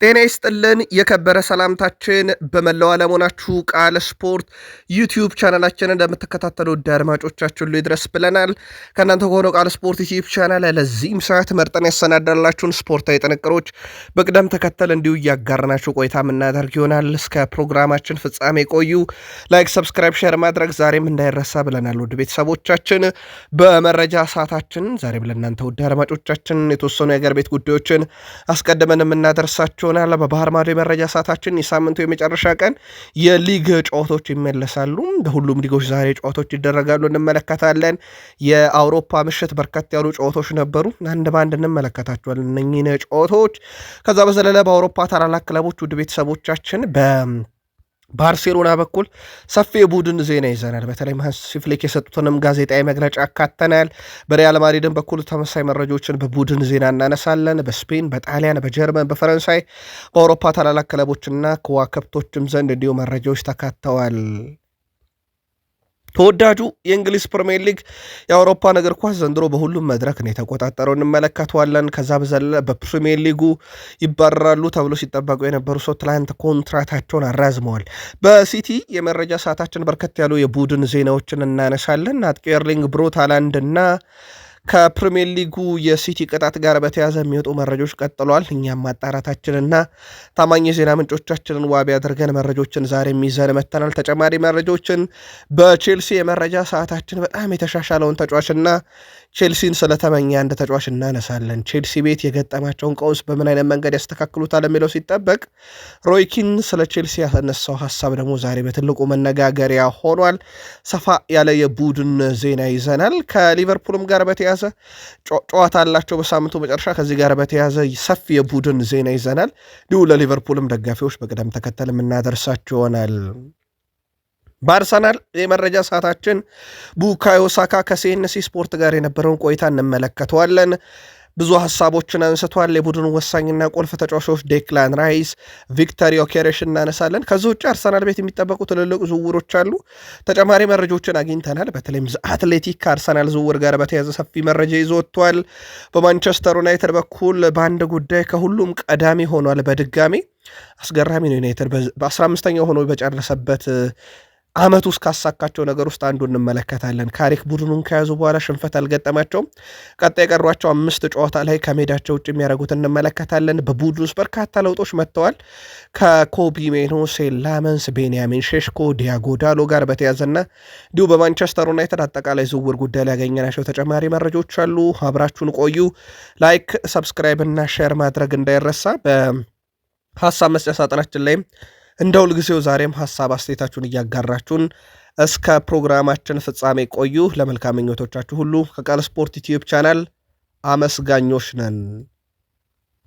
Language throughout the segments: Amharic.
ጤና ይስጥልን የከበረ ሰላምታችን በመላው ዓለም ሆናችሁ ቃል ስፖርት ዩቲዩብ ቻናላችንን እንደምትከታተሉ ውድ አድማጮቻችን ሁሉ ይድረስ ብለናል። ከእናንተ ከሆነው ቃል ስፖርት ዩቲዩብ ቻናል ለዚህም ሰዓት መርጠን ያሰናዳላችሁን ስፖርታዊ ጥንቅሮች በቅደም ተከተል እንዲሁ እያጋርናችሁ ቆይታ የምናደርግ ይሆናል። እስከ ፕሮግራማችን ፍጻሜ ቆዩ። ላይክ፣ ሰብስክራይብ፣ ሼር ማድረግ ዛሬም እንዳይረሳ ብለናል። ውድ ቤተሰቦቻችን በመረጃ ሰዓታችን ዛሬም ለእናንተ ውድ አድማጮቻችን የተወሰኑ የአገር ቤት ጉዳዮችን አስቀድመን የምናደርሳቸው ሆናል። በባህር ማዶ የመረጃ ሰዓታችን የሳምንቱ የመጨረሻ ቀን የሊግ ጨዋታዎች ይመለሳሉ። በሁሉም ሊጎች ዛሬ ጨዋታዎች ይደረጋሉ፣ እንመለከታለን። የአውሮፓ ምሽት በርከት ያሉ ጨዋታዎች ነበሩ፣ አንድ በአንድ እንመለከታቸዋለን እነኚህን ጨዋታዎች። ከዛ በዘለለ በአውሮፓ ታላላቅ ክለቦች ውድ ቤተሰቦቻችን ባርሴሎና በኩል ሰፊ የቡድን ዜና ይዘናል። በተለይ ሃንሲ ፍሊክ የሰጡትንም ጋዜጣዊ መግለጫ አካተናል። በሪያል ማድሪድን በኩል ተመሳሳይ መረጃዎችን በቡድን ዜና እናነሳለን። በስፔን፣ በጣሊያን፣ በጀርመን፣ በፈረንሳይ በአውሮፓ ታላላቅ ክለቦችና ከዋክብቶችም ዘንድ እንዲሁ መረጃዎች ተካተዋል። ተወዳጁ የእንግሊዝ ፕሪሚየር ሊግ የአውሮፓን እግር ኳስ ዘንድሮ በሁሉም መድረክ ነው የተቆጣጠረው፣ እንመለከተዋለን። ከዛ በዘለለ በፕሪሚየር ሊጉ ይባረራሉ ተብሎ ሲጠበቁ የነበሩ ሰው ትላንት ኮንትራታቸውን አራዝመዋል። በሲቲ የመረጃ ሰዓታችን በርከት ያሉ የቡድን ዜናዎችን እናነሳለን። አጥቂ ኤርሊንግ ብሮት ሃላንድ እና ከፕሪሚየር ሊጉ የሲቲ ቅጣት ጋር በተያዘ የሚወጡ መረጃዎች ቀጥለዋል። እኛም ማጣራታችንና ታማኝ የዜና ምንጮቻችንን ዋቢ አድርገን መረጃዎችን ዛሬ የሚይዘን መተናል። ተጨማሪ መረጃዎችን በቼልሲ የመረጃ ሰዓታችን በጣም የተሻሻለውን ተጫዋችና ቼልሲን ስለተመኘ አንድ ተጫዋች እናነሳለን። ቼልሲ ቤት የገጠማቸውን ቀውስ በምን አይነት መንገድ ያስተካክሉታል የሚለው ሲጠበቅ፣ ሮይኪን ስለ ቼልሲ ያነሳው ሀሳብ ደግሞ ዛሬ በትልቁ መነጋገሪያ ሆኗል። ሰፋ ያለ የቡድን ዜና ይዘናል። ከሊቨርፑልም ጋር በተያዘ ጨዋታ አላቸው በሳምንቱ መጨረሻ። ከዚህ ጋር በተያዘ ሰፊ የቡድን ዜና ይዘናል። እንዲሁ ለሊቨርፑልም ደጋፊዎች በቅደም ተከተል የምናደርሳቸው ይሆናል። በአርሰናል የመረጃ ሰዓታችን ቡካዮ ሳካ ከሲኤንሲ ስፖርት ጋር የነበረውን ቆይታ እንመለከተዋለን። ብዙ ሀሳቦችን አንስቷል። የቡድኑ ወሳኝና ቁልፍ ተጫዋቾች ዴክላን ራይስ፣ ቪክተር ዮኬሬሽ እናነሳለን። ከዚህ ውጭ አርሰናል ቤት የሚጠበቁ ትልልቅ ዝውውሮች አሉ። ተጨማሪ መረጃዎችን አግኝተናል። በተለይም አትሌቲክ ከአርሰናል ዝውውር ጋር በተያዘ ሰፊ መረጃ ይዞ ወጥቷል። በማንቸስተር ዩናይትድ በኩል በአንድ ጉዳይ ከሁሉም ቀዳሚ ሆኗል። በድጋሚ አስገራሚ ነው። ዩናይትድ በ15ኛው ሆኖ በጨረሰበት ዓመት ውስጥ ካሳካቸው ነገር ውስጥ አንዱ እንመለከታለን። ካሪክ ቡድኑን ከያዙ በኋላ ሽንፈት አልገጠማቸውም። ቀጣይ የቀሯቸው 5 ጨዋታ ላይ ከሜዳቸው ውጭ የሚያደርጉት እንመለከታለን። በቡድን ውስጥ በርካታ ለውጦች መጥተዋል። ከኮቢ ሜኖ፣ ሴላመንስ፣ ቤንያሚን ሼሽኮ፣ ዲያጎ ዳሎ ጋር በተያዘና እንዲሁ በማንቸስተር ዩናይትድ አጠቃላይ ዝውውር ጉዳይ ላይ ያገኘናቸው ተጨማሪ መረጃዎች አሉ። አብራችሁን ቆዩ። ላይክ፣ ሰብስክራይብ እና ሼር ማድረግ እንዳይረሳ። በሀሳብ መስጫ ሳጥናችን ላይም እንደ ሁልጊዜው ዛሬም ሀሳብ አስተያየታችሁን እያጋራችሁን እስከ ፕሮግራማችን ፍጻሜ ቆዩ። ለመልካም ምኞቶቻችሁ ሁሉ ከቃል ስፖርት ዩቲዩብ ቻናል አመስጋኞች ነን።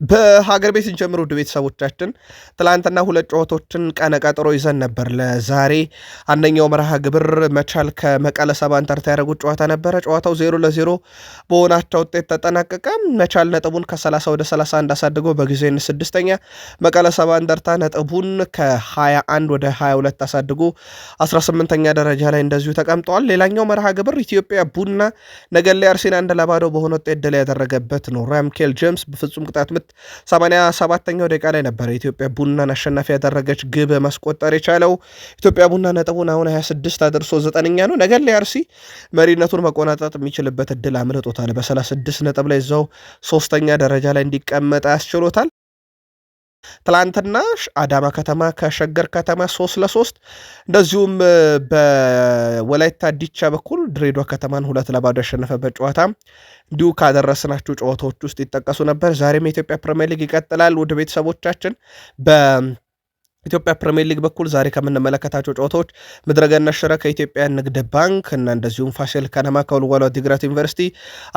በሀገር ቤት እንጀምር ውድ ቤተሰቦቻችን። ትላንትና 2 ጨዋታዎችን ቀነ ቀጠሮ ይዘን ነበር ለዛሬ። አንደኛው መርሃ ግብር መቻል ከመቀለ ሰባ እንደርታ ያደረጉት ጨዋታ ነበረ። ጨዋታው 0-0 በሆናቸው ውጤት ተጠናቀቀ። መቻል ነጥቡን ከ30 ወደ 31 አሳድጎ በጊዜን 6ኛ፣ መቀለ ሰባ እንደርታ ነጥቡን ከ21 ወደ 22 አሳድጎ 18ኛ ደረጃ ላይ እንደዚሁ ተቀምጠዋል። ሌላኛው መርሃ ግብር ኢትዮጵያ ቡና ነገሌ አርሲን 1-0 በሆነ ውጤት ድል ያደረገበት ነው። ራምኬል ጄምስ በፍጹም ቅጣት ምት 87ኛው ደቂቃ ላይ ነበር የኢትዮጵያ ቡናን አሸናፊ ያደረገች ግብ ማስቆጠር የቻለው። ኢትዮጵያ ቡና ነጥቡን አሁን 26 አድርሶ 9ኛ ነው። ነገሌ አርሲ መሪነቱን መቆናጠጥ የሚችልበት እድል አምልጦታል። በ36 ነጥብ ላይ እዛው 3ኛ ደረጃ ላይ እንዲቀመጥ ያስችሎታል። ትላንትና አዳማ ከተማ ከሸገር ከተማ 3-3 እንደዚሁም በወላይታ ዲቻ በኩል ድሬዳዋ ከተማን 2-0 ያሸነፈበት ጨዋታ እንዲሁ ካደረስናችሁ ጨዋታዎች ውስጥ ይጠቀሱ ነበር። ዛሬም የኢትዮጵያ ፕሪሚየር ሊግ ይቀጥላል። ውድ ቤተሰቦቻችን በኢትዮጵያ ፕሪሚየር ሊግ በኩል ዛሬ ከምንመለከታቸው ጨዋታዎች ምድረገነት ሽረ ከኢትዮጵያ ንግድ ባንክ እና እንደዚሁም ፋሲል ከነማ ከወልዋሎ ዓዲግራት ዩኒቨርሲቲ፣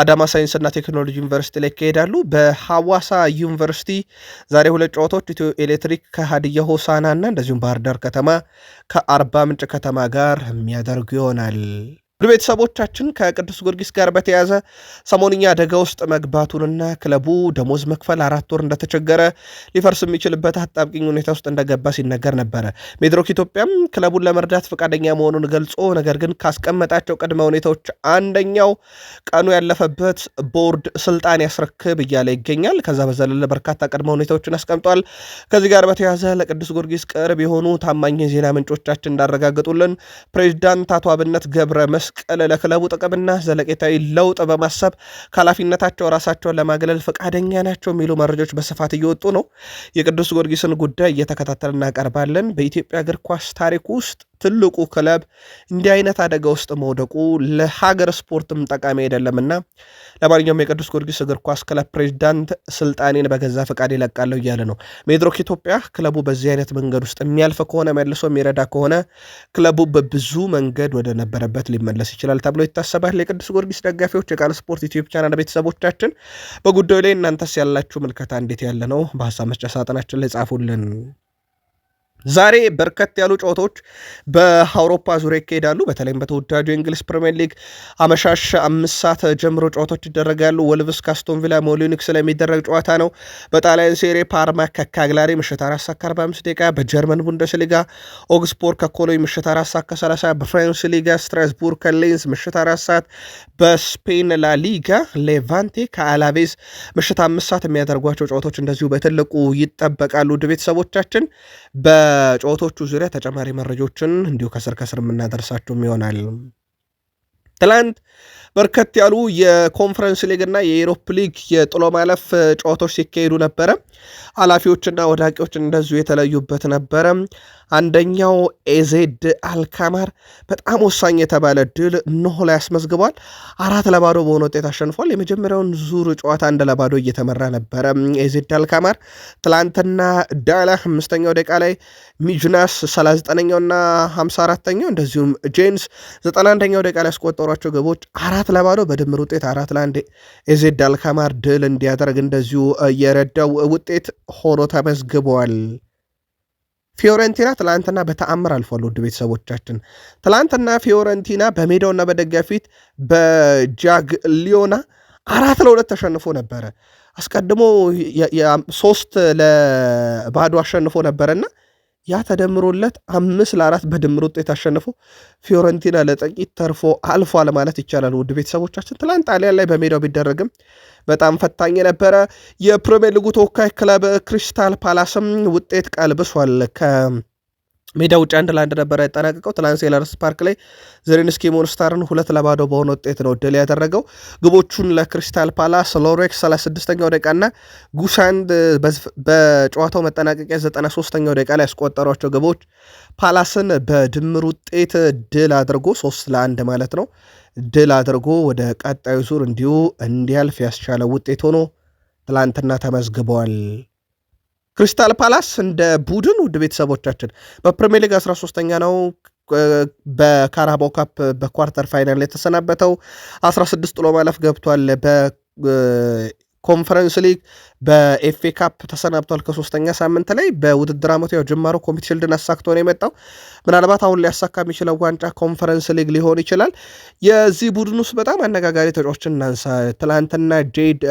አዳማ ሳይንስና ቴክኖሎጂ ዩኒቨርሲቲ ላይ ይካሄዳሉ። በሐዋሳ ዩኒቨርሲቲ ዛሬ 2 ጨዋታዎች ኢትዮ ኤሌክትሪክ ከሀዲያ ሆሳና እና እንደዚሁም ባህር ዳር ከተማ ከአርባ ምንጭ ከተማ ጋር የሚያደርጉ ይሆናል። ቤተሰቦቻችን ከቅዱስ ጊዮርጊስ ጋር በተያዘ ሰሞንኛ አደጋ ውስጥ መግባቱንና ክለቡ ደሞዝ መክፈል 4 ወር እንደተቸገረ ሊፈርስ የሚችልበት አጣብቂኝ ሁኔታ ውስጥ እንደገባ ሲነገር ነበረ። ሜድሮክ ኢትዮጵያም ክለቡን ለመርዳት ፈቃደኛ መሆኑን ገልጾ ነገር ግን ካስቀመጣቸው ቅድመ ሁኔታዎች አንደኛው ቀኑ ያለፈበት ቦርድ ስልጣን ያስረክብ እያለ ይገኛል። ከዛ በዘለለ በርካታ ቅድመ ሁኔታዎችን አስቀምጧል። ከዚህ ጋር በተያዘ ለቅዱስ ጊዮርጊስ ቅርብ የሆኑ ታማኝ የዜና ምንጮቻችን እንዳረጋግጡልን ፕሬዚዳንት አቶ አብነት ገብረ መስቀል ለክለቡ ጥቅምና ዘለቄታዊ ለውጥ በማሰብ ከኃላፊነታቸው ራሳቸውን ለማግለል ፈቃደኛ ናቸው የሚሉ መረጃዎች በስፋት እየወጡ ነው። የቅዱስ ጊዮርጊስን ጉዳይ እየተከታተልን እናቀርባለን። በኢትዮጵያ እግር ኳስ ታሪክ ውስጥ ትልቁ ክለብ እንዲህ አይነት አደጋ ውስጥ መውደቁ ለሀገር ስፖርትም ጠቃሚ አይደለምና ለማንኛውም የቅዱስ ጊዮርጊስ እግር ኳስ ክለብ ፕሬዚዳንት ስልጣኔን በገዛ ፈቃድ ይለቃለሁ እያለ ነው። ሜድሮክ ኢትዮጵያ ክለቡ በዚህ አይነት መንገድ ውስጥ የሚያልፍ ከሆነ መልሶ የሚረዳ ከሆነ ክለቡ በብዙ መንገድ ወደ ነበረበት ሊመለስ ይችላል ተብሎ ይታሰባል። የቅዱስ ጊዮርጊስ ደጋፊዎች፣ የቃል ስፖርት ዩቲዩብ ቻናል ቤተሰቦቻችን በጉዳዩ ላይ እናንተስ ያላችሁ ምልከታ እንዴት ያለ ነው? በሀሳብ መስጫ ሳጥናችን ላይ ጻፉልን። ዛሬ በርከት ያሉ ጨዋታዎች በአውሮፓ ዙሪያ ይካሄዳሉ። በተለይም በተወዳጁ የእንግሊዝ ፕሪሚየር ሊግ አመሻሽ 5 ሰዓት ጀምሮ ጨዋታዎች ይደረጋሉ። ወልቭስ ካስቶን ቪላ ሞሊኒክስ ለሚደረግ ጨዋታ ነው። በጣሊያን ሴሬ ፓርማ ከካግላሪ ምሽት 4 ሰዓት ከ45 ደቂቃ፣ በጀርመን ቡንደስሊጋ ኦግስቦርግ ከኮሎኝ ምሽት 4 ሰዓት ከ30፣ በፍራንስ ሊጋ ስትራስቡርግ ከሌንስ ምሽት 4 ሰዓት፣ በስፔን ላ ሊጋ ሌቫንቴ ከአላቬዝ ምሽት 5 ሰዓት የሚያደርጓቸው ጨዋታዎች እንደዚሁ በትልቁ ይጠበቃሉ። ውድ ቤተሰቦቻችን በጨዋታዎቹ ዙሪያ ተጨማሪ መረጃዎችን እንዲሁ ከስር የምናደርሳችሁም ይሆናል። ትላንት በርከት ያሉ የኮንፈረንስ ሊግ እና የዩሮፕ ሊግ የጥሎ ማለፍ ጨዋታዎች ሲካሄዱ ነበረ። ኃላፊዎችና ወዳቂዎች እንደዚሁ የተለዩበት ነበረ። አንደኛው ኤዜድ አልካማር በጣም ወሳኝ የተባለ ድል ኖህ ላይ ያስመዝግቧል። 4-0 በሆነ ውጤት አሸንፏል። የመጀመሪያውን ዙር ጨዋታ 1-0 እየተመራ ነበረ ኤዜድ አልካማር። ትላንትና ዳላ 5ኛው ደቂቃ ላይ ሚጅናስ 39ኛውና 54ኛው እንደዚሁም ጄንስ 91ኛው ደቂቃ ላይ ያስቆጠሯቸው ግቦች 4-0 በድምር ውጤት 4-1 ኤዜድ አልካማር ድል እንዲያደርግ እንደዚሁ የረዳው ውጤት ሆኖ ተመዝግቧል። ፊዮረንቲና ትላንትና በተአምር አልፏል። ውድ ቤተሰቦቻችን ትላንትና ፊዮረንቲና በሜዳውና በደጋፊ ፊት በጃግሊዮና 4-2 ተሸንፎ ነበረ። አስቀድሞ 3-0 አሸንፎ ነበረና ያ ተደምሮለት 5-4 በድምር ውጤት አሸንፎ ፊዮረንቲና ለጥቂት ተርፎ አልፏል ማለት ይቻላል። ውድ ቤተሰቦቻችን ትላንት ጣሊያን ላይ በሜዳው ቢደረግም በጣም ፈታኝ የነበረ የፕሪሚየር ሊጉ ተወካይ ክለብ ክሪስታል ፓላስም ውጤት ቀልብሷል። ከሜዳ ውጭ 1-1 ነበረ ያጠናቀቀው። ትላንት ሴልኸርስት ፓርክ ላይ ዘሬንስኪ ሞንስታርን 2-0 በሆነ ውጤት ነው ድል ያደረገው። ግቦቹን ለክሪስታል ፓላስ ሎሬክስ 36ኛው ደቂቃና ጉሳንድ በጨዋታው መጠናቀቂያ 93ኛው ደቂቃ ላይ ያስቆጠሯቸው ግቦች ፓላስን በድምር ውጤት ድል አድርጎ 3-1 ማለት ነው ድል አድርጎ ወደ ቀጣዩ ዙር እንዲሁ እንዲያልፍ ያስቻለው ውጤት ሆኖ ትላንትና ተመዝግበዋል። ክሪስታል ፓላስ እንደ ቡድን ውድ ቤተሰቦቻችን በፕሪሚየር ሊግ 13ኛ ነው። በካራባኦ ካፕ በኳርተር ፋይናል ላይ የተሰናበተው 16 ጥሎ ማለፍ ገብቷል። ኮንፈረንስ ሊግ በኤፍኤ ካፕ ተሰናብቷል። ከ3ኛ ሳምንት ላይ በውድድር ዓመቱ ያው ጅማሮ ኮሚቴ ሺልድን አሳክቶ ነው የመጣው። ምናልባት አሁን ሊያሳካ የሚችለው ዋንጫ ኮንፈረንስ ሊግ ሊሆን ይችላል። የዚህ ቡድን ውስጥ በጣም አነጋጋሪ ተጫዋቾችን እናንሳ። ትላንትና ጄድ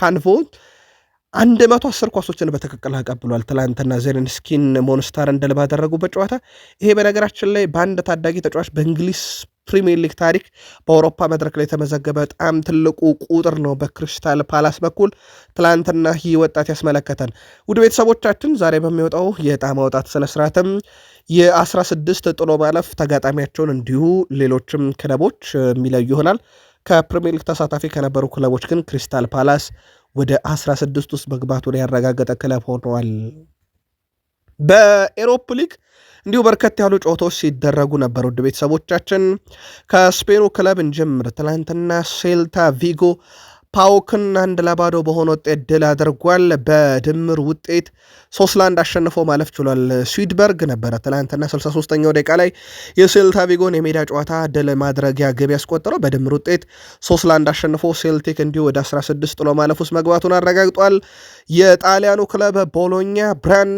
ካንቮን 110 ኳሶችን በትክክል አቀብሏል። ትላንትና ዜሌንስኪን ሞንስታርን ድል ባደረጉበት ጨዋታ ይሄ በነገራችን ላይ በአንድ ታዳጊ ተጫዋች በእንግሊዝ ፕሪሚየር ሊግ ታሪክ በአውሮፓ መድረክ ላይ የተመዘገበ በጣም ትልቁ ቁጥር ነው። በክሪስታል ፓላስ በኩል ትላንትና ይህ ወጣት ያስመለከተን። ውድ ቤተሰቦቻችን ዛሬ በሚወጣው የዕጣ ማውጣት ስነስርዓትም የ16 ጥሎ ማለፍ ተጋጣሚያቸውን እንዲሁ ሌሎችም ክለቦች የሚለዩ ይሆናል። ከፕሪሚየር ሊግ ተሳታፊ ከነበሩ ክለቦች ግን ክሪስታል ፓላስ ወደ 16 ውስጥ መግባቱን ያረጋገጠ ክለብ ሆነዋል። በኤሮፕ ሊግ እንዲሁ በርከት ያሉ ጨዋታዎች ሲደረጉ ነበር። ውድ ቤተሰቦቻችን ከስፔኑ ክለብ እንጀምር። ትናንትና ሴልታ ቪጎ ፓውክን 1-0 በሆነ ውጤት ድል አድርጓል። በድምር ውጤት 3-1 አሸንፎ ማለፍ ችሏል። ስዊድበርግ ነበረ ትናንትና 63ኛው ደቂቃ ላይ የሴልታ ቪጎን የሜዳ ጨዋታ ድል ማድረጊያ ግብ ያስቆጠረው። በድምር ውጤት 3-1 አሸንፎ ሴልቲክ እንዲሁ ወደ 16 ጥሎ ማለፍ ውስጥ መግባቱን አረጋግጧል። የጣሊያኑ ክለብ ቦሎኛ ብራን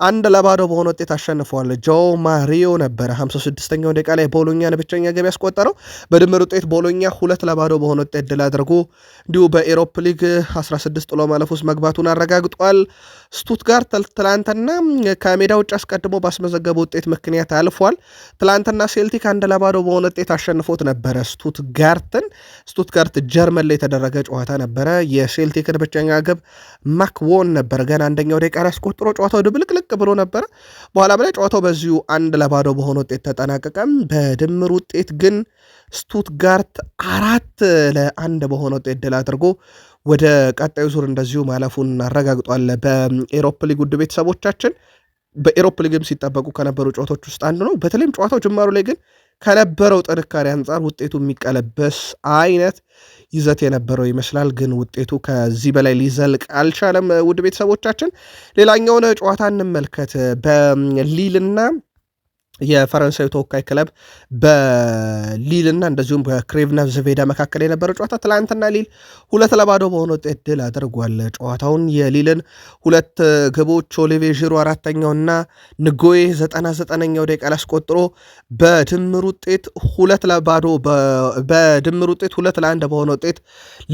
1-0 በሆነ ውጤት አሸንፈዋል። ጆ ማሪዮ ነበረ 56ኛው ደቂቃ ላይ ቦሎኛን ብቸኛ ገቢ ያስቆጠረው። በድምር ውጤት ቦሎኛ 2-0 በሆነ ውጤት ድል አድርጎ እንዲሁ በኤሮፕ ሊግ 16 ጥሎ ማለፍ ውስጥ መግባቱን አረጋግጧል። ስቱትጋርት ትላንትና ከሜዳ ውጭ አስቀድሞ ባስመዘገበ ውጤት ምክንያት አልፏል። ትላንትና ሴልቲክ 1-0 በሆነ ውጤት አሸንፎት ነበረ ስቱትጋርት ጀርመን ላይ የተደረገ ጨዋታ ነበረ። የሴልቲክን ብቸኛ ግብ ማክዎን ነበረ ገና አንደኛው ደቂቃ ላይ አስቆጥሮ ጨዋታው ድብልቅልቅ ብሎ ነበረ። በኋላ ላይ ጨዋታው በዚሁ 1-0 በሆነ ውጤት ተጠናቀቀም። በድምር ውጤት ግን ስቱትጋርት 4-1 በሆነ ውጤት ድል አድርጎ ወደ ቀጣዩ ዙር እንደዚሁ ማለፉን አረጋግጧል። በኤሮፕ ሊግ ውድ ቤተሰቦቻችን በኤሮፕ ሊግም ሲጠበቁ ከነበሩ ጨዋታዎች ውስጥ አንዱ ነው። በተለይም ጨዋታው ጅማሩ ላይ ግን ከነበረው ጥንካሬ አንጻር ውጤቱ የሚቀለበስ አይነት ይዘት የነበረው ይመስላል። ግን ውጤቱ ከዚህ በላይ ሊዘልቅ አልቻለም። ውድ ቤተሰቦቻችን ሌላኛውን ጨዋታ እንመልከት። በሊልና የፈረንሳዊ ተወካይ ክለብ በሊልና እንደዚሁም በክሬቭና ዘቬዳ መካከል የነበረው ጨዋታ ትላንትና ሊል 2-0 በሆነ ውጤት ድል አድርጓል። ጨዋታውን የሊልን 2 ግቦች ኦሊቬ ዢሩ 4ኛውና ንጎዬ 99ኛው ደቂቃ ላይ አስቆጥሮ በድምር ውጤት 2-1 በሆነ ውጤት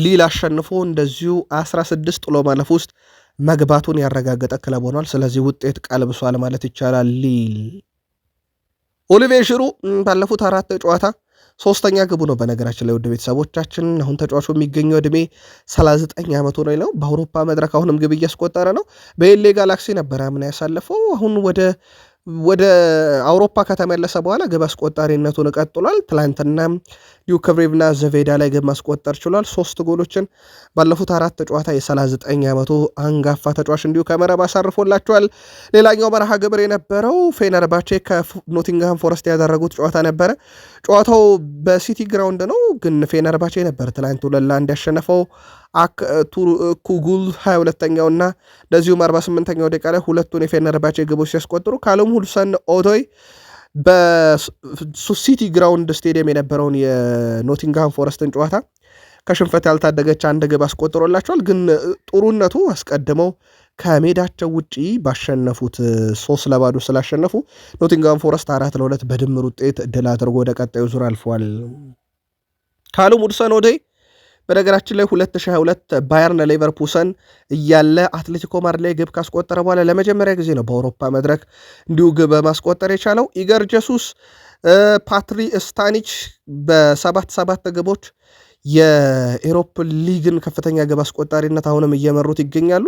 ሊል አሸንፎ እንደዚሁ 16 ጥሎ ማለፍ ውስጥ መግባቱን ያረጋገጠ ክለብ ሆኗል። ስለዚህ ውጤት ቀልብሷል ማለት ይቻላል ሊል ኦሊቬ ዢሩ ባለፉት 4 ጨዋታ 3ኛ ግቡ ነው። በነገራችን ላይ ውድ ቤተሰቦቻችን አሁን ተጫዋቹ የሚገኘው ዕድሜ 39 ዓመቱ ነው። በአውሮፓ መድረክ አሁንም ግብ እያስቆጠረ ነው። በኤሌ ጋላክሲ ነበር አምና ያሳለፈው። አሁን ወደ አውሮፓ ከተመለሰ በኋላ ግብ አስቆጣሪነቱን ቀጥሏል። ትላንትና ክሬቭና ዘቬዳ ላይ ግብ ማስቆጠር ችሏል። 3 ጎሎችን ባለፉት 4 ጨዋታ የ39 ዓመቱ አንጋፋ ተጫዋች እንዲሁ ከመረብ አሳርፎላቸዋል። ሌላኛው መርሃ ግብር የነበረው ፌነርባቼ ከኖቲንግሃም ፎረስት ያደረጉት ጨዋታ ነበረ። ጨዋታው በሲቲ ግራውንድ ነው፣ ግን ፌነርባቼ ነበር ትላንት 2-1 ያሸነፈው። ኩጉል 22ኛውና እንደዚሁም 48ኛው ደቂቃ ላይ ሁለቱን የፌነርባቼ ግቦች ሲያስቆጥሩ ካሉም ሁልሰን ኦዶይ በሲቲ ግራውንድ ስቴዲየም የነበረውን የኖቲንግሃም ፎረስትን ጨዋታ ከሽንፈት ያልታደገች 1 ግብ አስቆጥሮላቸዋል። ግን ጥሩነቱ አስቀድመው ከሜዳቸው ውጪ ባሸነፉት 3-0 ስላሸነፉ ኖቲንግሃም ፎረስት 4-2 በድምር ውጤት ድል አድርጎ ወደ ቀጣዩ ዙር አልፏል። ካሉም ሁልሰን ኦዶይ በነገራችን ላይ 2022 ባየርን ሌቨርፑሰን እያለ አትሌቲኮ ማድሪድ ላይ ግብ ካስቆጠረ በኋላ ለመጀመሪያ ጊዜ ነው በአውሮፓ መድረክ እንዲሁ ግብ ማስቆጠር የቻለው። ኢገር ጀሱስ፣ ፓትሪ ስታኒች በ7 ግቦች የኤሮፕ ሊግን ከፍተኛ ግብ አስቆጣሪነት አሁንም እየመሩት ይገኛሉ።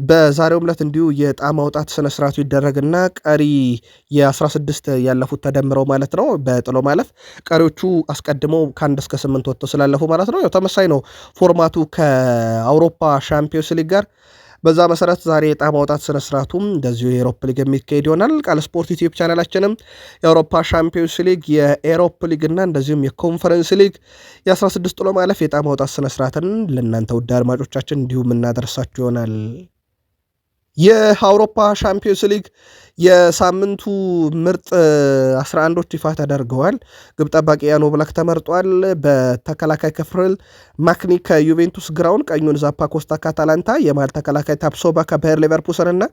በዛሬው ዕለት እንዲሁ የዕጣ ማውጣት ስነስርዓቱ ይደረግና ቀሪ የ16 ያለፉት ተደምረው ማለት ነው በጥሎ ማለፍ ቀሪዎቹ አስቀድመው ከ1 እስከ 8 ወጥተው ስላለፉ ማለት ነው። ያው ተመሳይ ነው ፎርማቱ ከአውሮፓ ሻምፒዮንስ ሊግ ጋር። በዛ መሰረት ዛሬ የዕጣ ማውጣት ስነስርዓቱም እንደዚሁ የኤሮፕ ሊግ የሚካሄድ ይሆናል። ቃል ስፖርት ዩቲዩብ ቻናላችንም የአውሮፓ ሻምፒዮንስ ሊግ፣ የኤሮፕ ሊግ እና እንደዚሁም የኮንፈረንስ ሊግ የ16 ጥሎ ማለፍ የዕጣ ማውጣት ስነስርዓትን ለእናንተ ውድ አድማጮቻችን እንዲሁም እናደርሳችሁ ይሆናል። የአውሮፓ ሻምፒዮንስ ሊግ የሳምንቱ ምርጥ 11ኞች ይፋ ተደርገዋል። ግብ ጠባቂ ያኖ ብላክ ተመርጧል። በተከላካይ ክፍል ማክኒ ከዩቬንቱስ ግራውን፣ ቀኙን ዛፓ ኮስታ ከአታላንታ፣ የመሃል ተከላካይ ታፕሶባ ከባየር ሌቨርኩሰን እና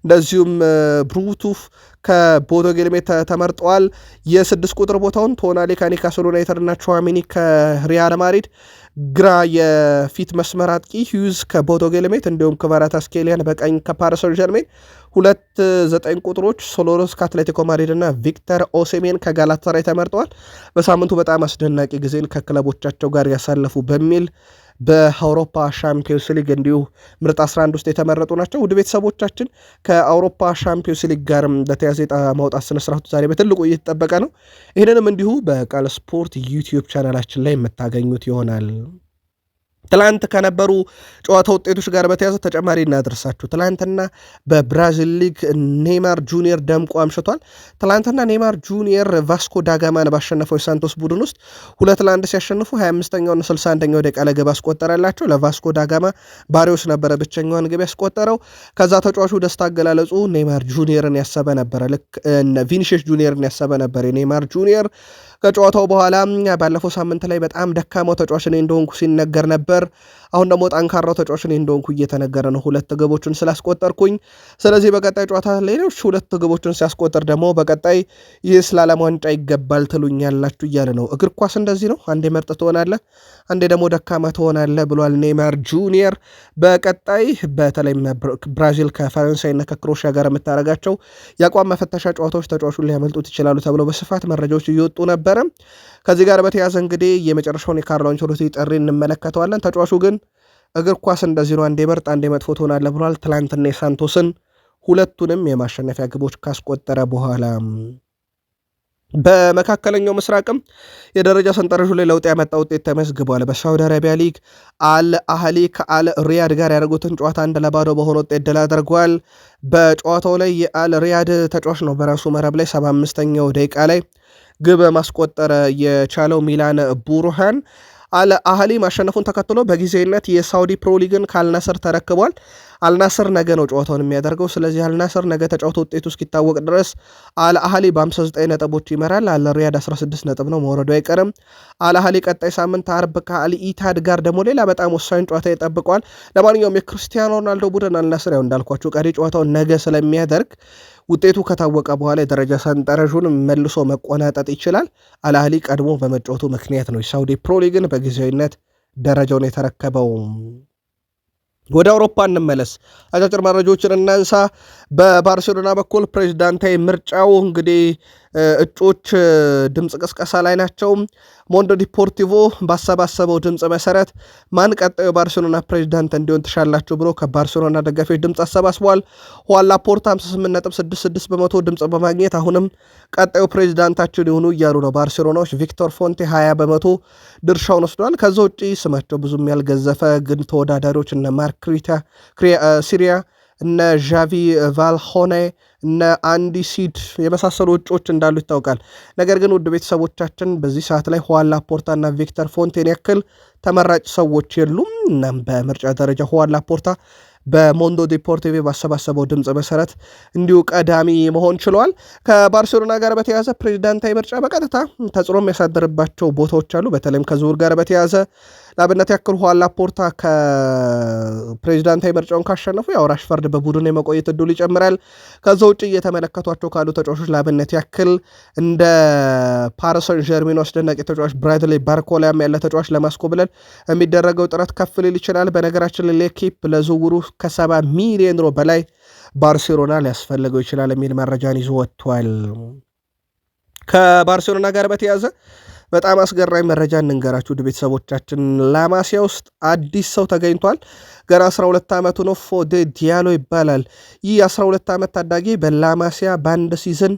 እንደዚሁም ብሩቱፍ ከቦዶ ጌልሜት ተመርጠዋል። የ6 ቁጥር ቦታውን ቶናሊ ከኒውካስል ዩናይትድ እና ቹዋሜኒ ከሪያል ማድሪድ፣ ግራ የፊት መስመር አጥቂ ሂዩዝ ከቦዶ ጌልሜት እንዲሁም ክቫራትስኬሊያን በቀኝ ከፓሪስ ሰን ዠርሜን፣ 2 ቁጥሮች ሶሎሮስ ከአትሌቲኮ ማድሪድ እና ቪክተር ኦሴሜን ከጋላታሳራይ ተመርጠዋል። በሳምንቱ በጣም አስደናቂ ጊዜን ከክለቦቻቸው ጋር ያሳለፉ በሚል በአውሮፓ ሻምፒዮንስ ሊግ እንዲሁ ምርጥ 11 ውስጥ የተመረጡ ናቸው። ውድ ቤተሰቦቻችን ከአውሮፓ ሻምፒዮንስ ሊግ ጋር በተያዘ ዕጣ ማውጣት ስነስርዓቱ ዛሬ በትልቁ እየተጠበቀ ነው። ይህንንም እንዲሁ በቃል ስፖርት ዩቲዩብ ቻናላችን ላይ የምታገኙት ይሆናል። ትላንት ከነበሩ ጨዋታ ውጤቶች ጋር በተያዘ ተጨማሪ እናደርሳችሁ። ትላንትና በብራዚል ሊግ ኔይማር ጁኒየር ደምቆ አምሽቷል። ትላንትና ኔይማር ጁኒየር ቫስኮ ዳጋማን ባሸነፈው የሳንቶስ ቡድን ውስጥ 2-1 ሲያሸንፉ 25ኛውና 61ኛው ደቂቃ ላይ ግብ አስቆጠረላቸው። ለቫስኮ ዳጋማ ባሪዎስ ነበረ ብቸኛዋን ግብ ያስቆጠረው። ከዛ ተጫዋቹ ደስታ አገላለጹ ኔይማር ጁኒየርን ያሰበ ነበረ፣ ልክ ቪኒሺየስ ጁኒየርን ያሰበ ነበር። የኔይማር ጁኒየር ከጨዋታው በኋላ ባለፈው ሳምንት ላይ በጣም ደካማው ተጫዋች እኔ እንደሆንኩ ሲነገር ነበር፣ ነበር። አሁን ደግሞ ጠንካራው ተጫዋች እኔ እንደሆንኩ እየተነገረ ነው 2 ግቦችን ስላስቆጠርኩኝ። ስለዚህ በቀጣይ ጨዋታ ሌሎች 2 ግቦችን ሲያስቆጠር ደግሞ በቀጣይ ይህ ለዓለም ዋንጫ ይገባል ትሉኛላችሁ እያለ ነው። እግር ኳስ እንደዚህ ነው፣ አንዴ ምርጥ ትሆናለህ፣ አንዴ ደግሞ ደካማ ትሆናለህ ብሏል ኔይማር ጁኒየር። በቀጣይ በተለይም ብራዚል ከፈረንሳይና ከክሮሺያ ጋር የምታደርጋቸው የአቋም መፈተሻ ጨዋታዎች ተጫዋቹን ሊያመልጡት ይችላሉ ተብሎ በስፋት መረጃዎች እየወጡ ነበረ። ከዚህ ጋር በተያያዘ እንግዲህ የመጨረሻውን የካርሎ አንቸሎቲ ጥሪ እንመለከተዋለን። ተጫዋቹ ግን እግር ኳስ እንደዚህ ነው፣ አንዴ ምርጥ አንዴ መጥፎ ትሆናለህ ብሏል። ትላንትና የሳንቶስን 2ቱንም የማሸነፊያ ግቦች ካስቆጠረ በኋላ በመካከለኛው ምስራቅም የደረጃ ሰንጠረዡ ላይ ለውጥ ያመጣ ውጤት ተመዝግቧል። በሳውዲ አረቢያ ሊግ አል አህሊ ከአል ሪያድ ጋር ያደረጉትን ጨዋታ 1-0 በሆነ ውጤት ድል አድርጓል። በጨዋታው ላይ የአል ሪያድ ተጫዋች ነው በራሱ መረብ ላይ 75ኛው ደቂቃ ላይ ግብ ማስቆጠር የቻለው ሚላን ቡርሃን አል አህሊ ማሸነፉን ተከትሎ በጊዜያዊነት የሳውዲ ፕሮ ሊግን ከአልናስር ተረክቧል። አልናስር ነገ ነው ጨዋታውን የሚያደርገው። ስለዚህ አልናስር ነገ ተጫውቶ ውጤቱ እስኪታወቅ ድረስ አል አህሊ በ59 ነጥቦች ይመራል። አል ሪያድ 16 ነጥብ ነው፣ መውረዱ አይቀርም። አል አህሊ ቀጣይ ሳምንት አርብ ከአል ኢታድ ጋር ደግሞ ሌላ በጣም ወሳኝ ጨዋታ ይጠብቀዋል። ለማንኛውም የክርስቲያኖ ሮናልዶ ቡድን አልናስር ያው እንዳልኳቸው ቀሪ ጨዋታውን ነገ ስለሚያደርግ ውጤቱ ከታወቀ በኋላ የደረጃ ሰንጠረዡን መልሶ መቆናጠጥ ይችላል። አል አህሊ ቀድሞ በመጫወቱ ምክንያት ነው የሳውዲ ፕሮ ሊግን በጊዜያዊነት ደረጃውን የተረከበው። ወደ አውሮፓ እንመለስ። አጫጭር መረጃዎችን እናንሳ። በባርሴሎና በኩል ፕሬዚዳንታዊ ምርጫው እንግዲህ እጮች ድምፅ ቅስቀሳ ላይ ናቸው። ሞንዶ ዲፖርቲቮ ባሰባሰበው ድምፅ መሰረት ማን ቀጣዩ ባርሴሎና ፕሬዚዳንት እንዲሆን ትሻላችሁ ብሎ ከባርሴሎና ደጋፊዎች ድምፅ አሰባስቧል። ሁዋን ላፖርታ 58.66 በመቶ ድምፅ በማግኘት አሁንም ቀጣዩ ፕሬዚዳንታችን የሆኑ እያሉ ነው ባርሴሎናዎች። ቪክቶር ፎንቴ 20 በመቶ ድርሻውን ወስዷል። ከዛ ውጭ ስማቸው ብዙም ያልገዘፈ ግን ተወዳዳሪዎች እነ ማርክ ሲሪያ፣ እነ ዣቪ ቫልሆኔ፣ እነ አንዲ ሲድ የመሳሰሉ እጮች እንዳሉ ይታወቃል። ነገር ግን ውድ ቤተሰቦቻችን በዚህ ሰዓት ላይ ሁዋን ላፖርታ እና ቪክተር ፎንቴን ያክል ተመራጭ ሰዎች የሉም። እናም በምርጫ ደረጃ ሁዋን ላፖርታ በሞንዶ ዲፖርቲቭ ባሰባሰበው ድምፅ መሰረት እንዲሁ ቀዳሚ መሆን ችለዋል። ከባርሴሎና ጋር በተያያዘ ፕሬዚዳንታዊ ምርጫ በቀጥታ ተጽዕኖ የሚያሳድርባቸው ቦታዎች አሉ። በተለይም ከዝውውር ጋር በተያያዘ ለአብነት ያክል ሁዋን ላፖርታ ከፕሬዚዳንታዊ ምርጫውን ካሸነፉ ያው ራሽፈርድ በቡድን የመቆየት እድሉ ይጨምራል። ከዛ ውጭ እየተመለከቷቸው ካሉ ተጫዋቾች ለአብነት ያክል እንደ ፓሪሰን ጀርሜን አስደናቂ ተጫዋች ብራድሊ ባርኮላም ያለ ተጫዋች ለማስኮብለል የሚደረገው ጥረት ከፍ ሊል ይችላል። በነገራችን ላይ ሌኪፕ ለዝውውሩ ከ70 ሚሊዮን ዩሮ በላይ ባርሴሎና ሊያስፈልገው ይችላል የሚል መረጃን ይዞ ወጥቷል። ከባርሴሎና ጋር በተያያዘ በጣም አስገራሚ መረጃ እንንገራችሁ ውድ ቤተሰቦቻችን። ላማሲያ ውስጥ አዲስ ሰው ተገኝቷል። ገና 12 ዓመቱ ነው። ፎዴ ዲያሎ ይባላል። ይህ 12 ዓመት ታዳጊ በላማሲያ በአንድ ሲዝን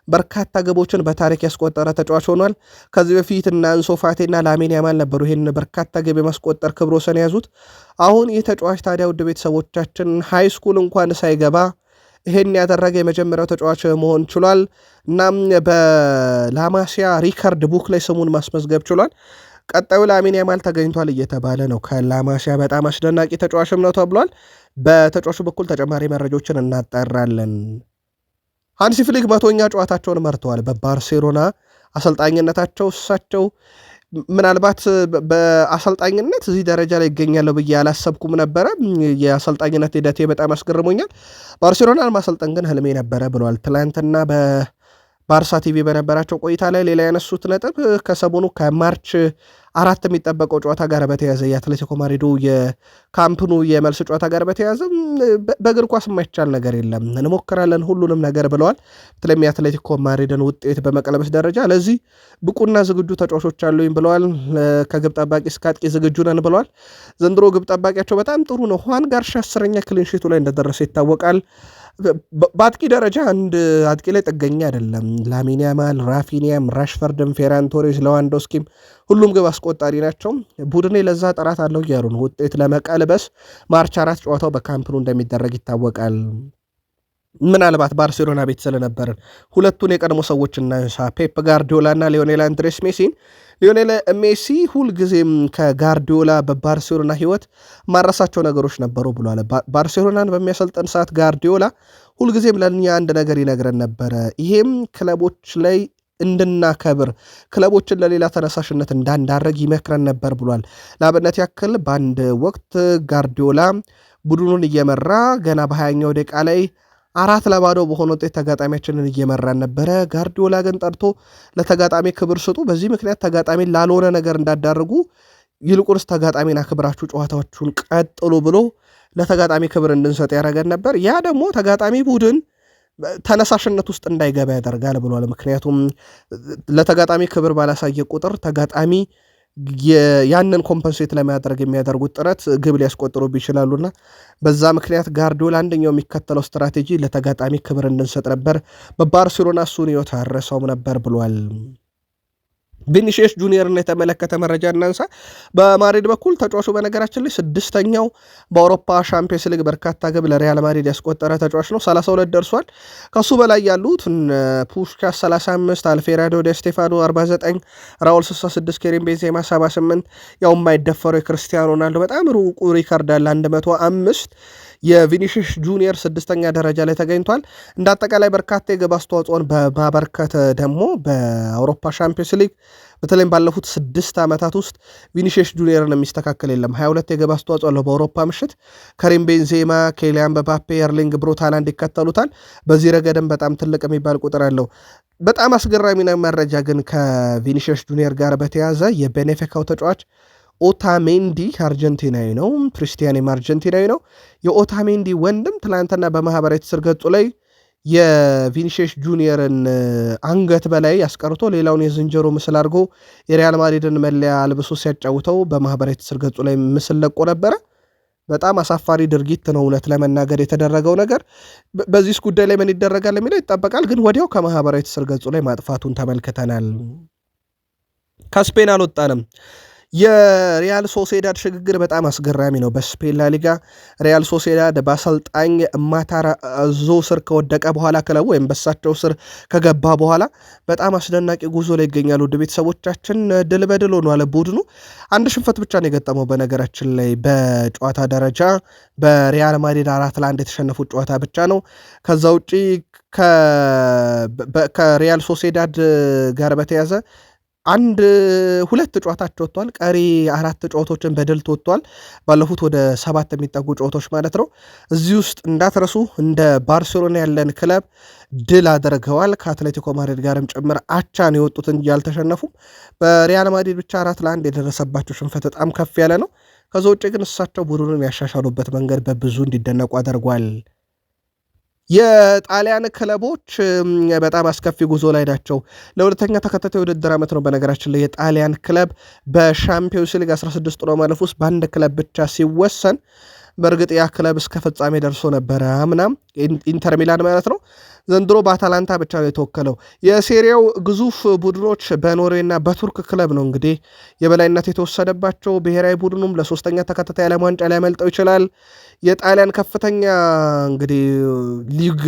በርካታ ግቦችን በታሪክ ያስቆጠረ ተጫዋች ሆኗል። ከዚህ በፊት እና አንሶ ፋቴና ላሚን ያማል ነበሩ ይህን በርካታ ግብ የማስቆጠር ክብረ ወሰን የያዙት። አሁን ይህ ተጫዋች ታዲያ ውድ ቤተሰቦቻችን ሃይ ስኩል እንኳን ሳይገባ ይሄን ያደረገ የመጀመሪያው ተጫዋች መሆን ችሏል። እናም በላማሲያ ሪከርድ ቡክ ላይ ስሙን ማስመዝገብ ችሏል። ቀጣዩ ላሚን ያማል ተገኝቷል እየተባለ ነው። ከላማሲያ በጣም አስደናቂ ተጫዋችም ነው ተብሏል። በተጫዋቹ በኩል ተጨማሪ መረጃዎችን እናጣራለን። ሃንሲ ፍሊክ 100ኛ ጨዋታቸውን መርተዋል በባርሴሎና አሰልጣኝነታቸው። እሳቸው ምናልባት በአሰልጣኝነት እዚህ ደረጃ ላይ ይገኛለሁ ብዬ አላሰብኩም ነበረ። የአሰልጣኝነት ሂደቴ በጣም አስገርሞኛል። ባርሴሎናን ማሰልጠን ግን ህልሜ ነበረ ብለዋል። ትላንትና በባርሳ ቲቪ በነበራቸው ቆይታ ላይ ሌላ ያነሱት ነጥብ ከሰሞኑ ከማርች 4 የሚጠበቀው ጨዋታ ጋር በተያዘ የአትሌቲኮ ማድሪዱ የካምፕኑ የመልስ ጨዋታ ጋር በተያዘ በእግር ኳስ የማይቻል ነገር የለም፣ እንሞክራለን ሁሉንም ነገር ብለዋል። በተለይም የአትሌቲኮ ማድሪድን ውጤት በመቀለበስ ደረጃ ለዚህ ብቁና ዝግጁ ተጫዋቾች አሉኝ ብለዋል። ከግብ ጠባቂ እስከ አጥቂ ዝግጁ ነን ብለዋል። ዘንድሮ ግብ ጠባቂያቸው በጣም ጥሩ ነው። ሁዋን ጋርሻ 10ኛ ክሊንሺቱ ላይ እንደደረሰ ይታወቃል። በአጥቂ ደረጃ አንድ አጥቂ ላይ ጥገኛ አይደለም። ላሚን ያማል፣ ራፊኒያም፣ ራሽፈርድም፣ ፌራን ቶሬስ፣ ሌዋንዶስኪም ሁሉም ግብ አስቆጣሪ ናቸው። ቡድኔ ለዛ ጥራት አለው እያሉ ነው። ውጤት ለመቀልበስ ማርች 4 ጨዋታው በካምፕኑ እንደሚደረግ ይታወቃል። ምናልባት ባርሴሎና ቤት ስለነበርን ሁለቱን የቀድሞ ሰዎች እናንሳ፣ ፔፕ ጋርዲዮላ እና ሊዮኔል አንድሬስ ሜሲን። ሊዮኔል ሜሲ ሁልጊዜም ከጋርዲዮላ በባርሴሎና ህይወት ማረሳቸው ነገሮች ነበሩ ብሏል። ባርሴሎናን በሚያሰልጠን ሰዓት ጋርዲዮላ ሁልጊዜም ለእኛ አንድ ነገር ይነግረን ነበረ። ይሄም ክለቦች ላይ እንድናከብር ክለቦችን ለሌላ ተነሳሽነት እንዳንዳረግ ይመክረን ነበር ብሏል። ለአብነት ያክል በአንድ ወቅት ጋርዲዮላ ቡድኑን እየመራ ገና በ20ኛው ደቂቃ ላይ 4-0 በሆነ ውጤት ተጋጣሚያችንን እየመራን ነበረ። ጋርዲዮላ ግን ጠርቶ ለተጋጣሚ ክብር ስጡ፣ በዚህ ምክንያት ተጋጣሚን ላልሆነ ነገር እንዳዳርጉ ይልቁንስ ተጋጣሚን አክብራችሁ ጨዋታዎቹን ቀጥሉ ብሎ ለተጋጣሚ ክብር እንድንሰጥ ያደረገን ነበር። ያ ደግሞ ተጋጣሚ ቡድን ተነሳሽነት ውስጥ እንዳይገባ ያደርጋል ብሏል። ምክንያቱም ለተጋጣሚ ክብር ባላሳየ ቁጥር ተጋጣሚ ያንን ኮምፐንሴት ለማድረግ የሚያደርጉት ጥረት ግብ ሊያስቆጥሩብ ይችላሉና በዛ ምክንያት ጋርዲዮላ አንደኛው የሚከተለው ስትራቴጂ ለተጋጣሚ ክብር እንድንሰጥ ነበር። በባርሴሎና እሱን ሕይወት አረሰውም ነበር ብሏል። ቪኒሺየስ ጁኒየርን የተመለከተ መረጃ እናንሳ። በማድሪድ በኩል ተጫዋቹ በነገራችን ላይ 6ኛው በአውሮፓ ሻምፒየንስ ሊግ በርካታ ግብ ለሪያል ማድሪድ ያስቆጠረ ተጫዋች ነው። 32 ደርሷል። ከሱ በላይ ያሉት ፑሽካስ 35፣ አልፌሬዶ ዲ ስቴፋኖ 49፣ ራውል 66፣ ኬሪም ቤንዜማ 78፣ ያው የማይደፈረው የክርስቲያኖ ሮናልዶ በጣም ሩቁ ሪካርድ አለ 105። የቪኒሺየስ ጁኒየር 6ኛ ደረጃ ላይ ተገኝቷል። እንደ አጠቃላይ በርካታ የግብ አስተዋጽኦን በማበርከት ደግሞ በአውሮፓ ሻምፒየንስ ሊግ በተለይም ባለፉት 6 ዓመታት ውስጥ ቪኒሺየስ ጁኒየርን የሚስተካከል የለም። 22 የግብ አስተዋጽኦ አለው በአውሮፓ ምሽት። ከሪም ቤንዜማ፣ ኬሊያን ምባፔ፣ ኤርሊንግ ብራውት ሃላንድ ይከተሉታል። በዚህ ረገድም በጣም ትልቅ የሚባል ቁጥር አለው። በጣም አስገራሚ መረጃ ግን ከቪኒሺየስ ጁኒየር ጋር በተያዘ የቤኔፊካው ተጫዋች ኦታሜንዲ አርጀንቲናዊ ነው። ክሪስቲያንም አርጀንቲናዊ ነው። የኦታሜንዲ ወንድም ትላንትና በማህበራዊ ትስስር ገጹ ላይ የቪኒሺየስ ጁኒየርን አንገት በላይ አስቀርቶ ሌላውን የዝንጀሮ ምስል አድርጎ የሪያል ማድሪድን መለያ አልብሶ ሲያጫውተው በማህበራዊ ትስስር ገጹ ላይ ምስል ለቆ ነበረ። በጣም አሳፋሪ ድርጊት ነው እውነት ለመናገር የተደረገው ነገር። በዚህ ጉዳይ ላይ ምን ይደረጋል የሚለው ይጠበቃል። ግን ወዲያው ከማህበራዊ ትስስር ገጹ ላይ ማጥፋቱን ተመልክተናል። ከስፔን አልወጣንም። የሪያል ሶሴዳድ ሽግግር በጣም አስገራሚ ነው። በስፔን ላሊጋ ሪያል ሶሴዳድ በአሰልጣኝ ማታራዞ ስር ከወደቀ በኋላ ክለቡ ወይም በሳቸው ስር ከገባ በኋላ በጣም አስደናቂ ጉዞ ላይ ይገኛሉ። ውድ ቤተሰቦቻችን ድል በድል ሆኗል ቡድኑ። አንድ ሽንፈት ብቻ ነው የገጠመው። በነገራችን ላይ በጨዋታ ደረጃ በሪያል ማድሪድ 4-1 የተሸነፉት ጨዋታ ብቻ ነው። ከዛ ውጪ ከሪያል ሶሴዳድ ጋር በተያዘ 1-2 ጨዋታቸው ወጥቷል። ቀሪ 4 ጨዋታዎችን በድል ተወጥቷል። ባለፉት ወደ 7 የሚጠጉ ጨዋታዎች ማለት ነው። እዚህ ውስጥ እንዳትረሱ እንደ ባርሴሎና ያለን ክለብ ድል አድርገዋል። ከአትሌቲኮ ማድሪድ ጋርም ጭምር አቻን የወጡት እንጂ አልተሸነፉም። በሪያል ማድሪድ ብቻ 4-1 የደረሰባቸው ሽንፈት በጣም ከፍ ያለ ነው። ከዛ ውጭ ግን እሳቸው ቡድኑን ያሻሻሉበት መንገድ በብዙ እንዲደነቁ አድርጓል። የጣሊያን ክለቦች በጣም አስከፊ ጉዞ ላይ ናቸው። ለሁለተኛ ተከታታይ ውድድር ዓመት ነው በነገራችን ላይ የጣሊያን ክለብ በሻምፒዮንስ ሊግ 16 ጥሎ ማለፍ ውስጥ በአንድ ክለብ ብቻ ሲወሰን፣ በእርግጥ ያ ክለብ እስከ ፍጻሜ ደርሶ ነበረ አምናም ኢንተር ሚላን ማለት ነው። ዘንድሮ በአታላንታ ብቻ ነው የተወከለው። የሴሪያው ግዙፍ ቡድኖች በኖርዌይና በቱርክ ክለብ ነው እንግዲህ የበላይነት የተወሰደባቸው። ብሔራዊ ቡድኑም ለ3ኛ ተከታታይ ዓለም ዋንጫ ሊያመልጠው ይችላል። የጣሊያን ከፍተኛ እንግዲህ ሊግ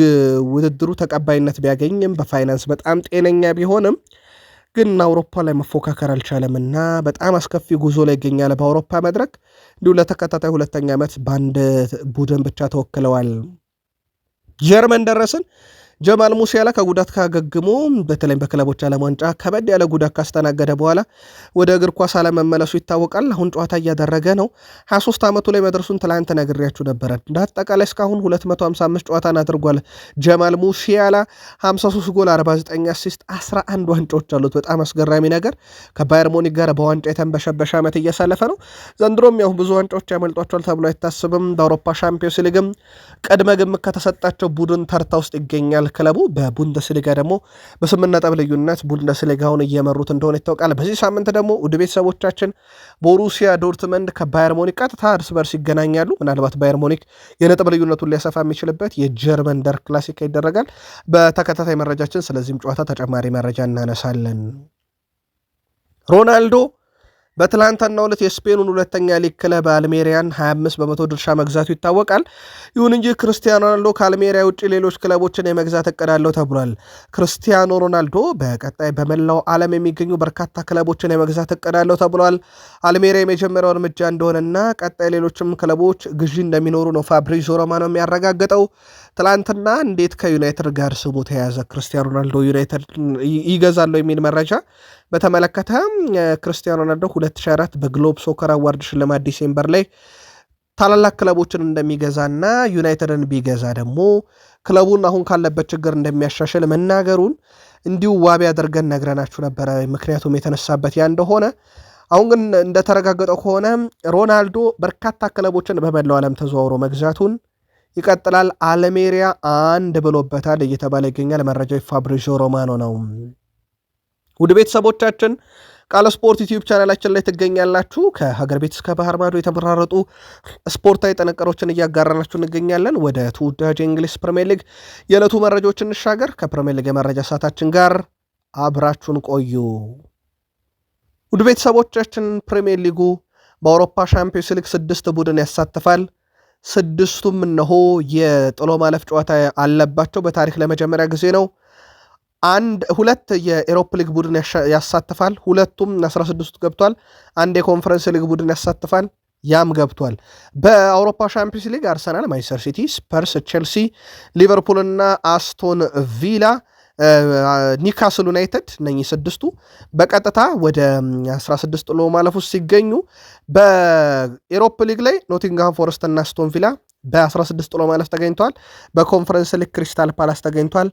ውድድሩ ተቀባይነት ቢያገኝም በፋይናንስ በጣም ጤነኛ ቢሆንም ግን አውሮፓ ላይ መፎካከር አልቻለምና በጣም አስከፊ ጉዞ ላይ ይገኛል በአውሮፓ መድረክ። እንዲሁ ለተከታታይ 2ኛ ዓመት በአንድ ቡድን ብቻ ተወክለዋል። ጀርመን ደረስን። ጀማል ሙሲያላ ከጉዳት ካገግሞ በተለይም በክለቦች ዓለም ዋንጫ ከበድ ያለ ጉዳት ካስተናገደ በኋላ ወደ እግር ኳስ አለመመለሱ ይታወቃል። አሁን ጨዋታ እያደረገ ነው። 23 ዓመቱ ላይ መድረሱን ትላንት ነግሬያችሁ ነበረ። እንዳጠቃላይ እስካሁን 255 ጨዋታን አድርጓል ጀማል ሙሲያላ። 53 ጎል፣ 49 አሲስት፣ 11 ዋንጫዎች አሉት። በጣም አስገራሚ ነገር። ከባየር ሙኒክ ጋር በዋንጫ የተንበሸበሸ ዓመት እያሳለፈ ነው። ዘንድሮም ያው ብዙ ዋንጫዎች ያመልጧቸዋል ተብሎ አይታስብም። በአውሮፓ ሻምፒዮንስ ሊግም ቅድመ ግምት ከተሰጣቸው ቡድን ተርታ ውስጥ ይገኛል። ክለቡ በቡንደስሊጋ ደግሞ በ8 ነጥብ ልዩነት ቡንደስሊጋውን እየመሩት እንደሆነ ይታወቃል። በዚህ ሳምንት ደግሞ ውድ ቤተሰቦቻችን ቦሩሲያ ዶርትመንድ ከባየር ሙኒክ ቀጥታ እርስ በርስ ይገናኛሉ። ምናልባት ባየር ሙኒክ የነጥብ ልዩነቱን ሊያሰፋ የሚችልበት የጀርመን ደር ክላሲካ ይደረጋል በተከታታይ መረጃችን። ስለዚህም ጨዋታ ተጨማሪ መረጃ እናነሳለን። ሮናልዶ በትላንትናው ዕለት የስፔኑን ሁለተኛ ሊግ ክለብ አልሜሪያን 25% ድርሻ መግዛቱ ይታወቃል። ይሁን እንጂ ክርስቲያኖ ሮናልዶ ከአልሜሪያ ውጭ ሌሎች ክለቦችን የመግዛት እቅድ አለው ተብሏል። ክርስቲያኖ ሮናልዶ በቀጣይ በመላው ዓለም የሚገኙ በርካታ ክለቦችን የመግዛት እቅድ አለው ተብሏል። አልሜሪያ የመጀመሪያው እርምጃ እንደሆነና ቀጣይ ሌሎችም ክለቦች ግዢ እንደሚኖሩ ነው ፋብሪዚዮ ሮማኖ የሚያረጋግጠው። ትላንትና እንዴት ከዩናይትድ ጋር ስሙ ተያዘ? ክርስቲያኖ ሮናልዶ ዩናይትድ ይገዛሉ የሚል መረጃ በተመለከተ ክርስቲያኖ ሮናልዶ 2004 በግሎብ ሶከር አዋርድ ሽልማት ዲሴምበር ላይ ታላላቅ ክለቦችን እንደሚገዛና ዩናይትድን ቢገዛ ደግሞ ክለቡን አሁን ካለበት ችግር እንደሚያሻሽል መናገሩን እንዲሁ ዋቢ አድርገን ነግረናችሁ ነበረ። ምክንያቱም የተነሳበት ያ እንደሆነ አሁን ግን እንደተረጋገጠው ከሆነ ሮናልዶ በርካታ ክለቦችን በመላው ዓለም ተዘዋውሮ መግዛቱን ይቀጥላል። አልሜሪያ አንድ ብሎበታል እየተባለ ይገኛል። መረጃው ፋብሪዚዮ ሮማኖ ነው። ውድ ቤተሰቦቻችን ቃል ስፖርት ዩቲዩብ ቻናላችን ላይ ትገኛላችሁ። ከሀገር ቤት እስከ ባህር ማዶ የተመራረጡ ስፖርታዊ ጥንቅሮችን እያጋራናችሁ እንገኛለን። ወደ ተወዳጅ የእንግሊዝ ፕሪሚየር ሊግ የዕለቱ መረጃዎች እንሻገር። ከፕሪሚየር ሊግ የመረጃ ሰዓታችን ጋር አብራችሁን ቆዩ። ውድ ቤተሰቦቻችን ፕሪሚየር ሊጉ በአውሮፓ ሻምፒዮንስ ሊግ 6 ቡድን ያሳትፋል። 6ቱም እነሆ የጥሎ ማለፍ ጨዋታ አለባቸው። በታሪክ ለመጀመሪያ ጊዜ ነው። ሁለት የኤሮፕ ሊግ ቡድን ያሳትፋል። ሁለቱም 16 ገብቷል። አንድ የኮንፈረንስ ሊግ ቡድን ያሳትፋል። ያም ገብቷል። በአውሮፓ ሻምፒዮንስ ሊግ አርሰናል፣ ማንቸስተር ሲቲ፣ ስፐርስ፣ ቼልሲ፣ ሊቨርፑል እና አስቶን ቪላ፣ ኒውካስል ዩናይትድ እነኚህ 6ቱ በቀጥታ ወደ 16 ጥሎ ማለፍ ውስጥ ሲገኙ በኤሮፕ ሊግ ላይ ኖቲንግሃም ፎረስት እና አስቶን ቪላ በ16 ጥሎ ማለፍ ተገኝተዋል። በኮንፈረንስ ሊግ ክሪስታል ፓላስ ተገኝቷል።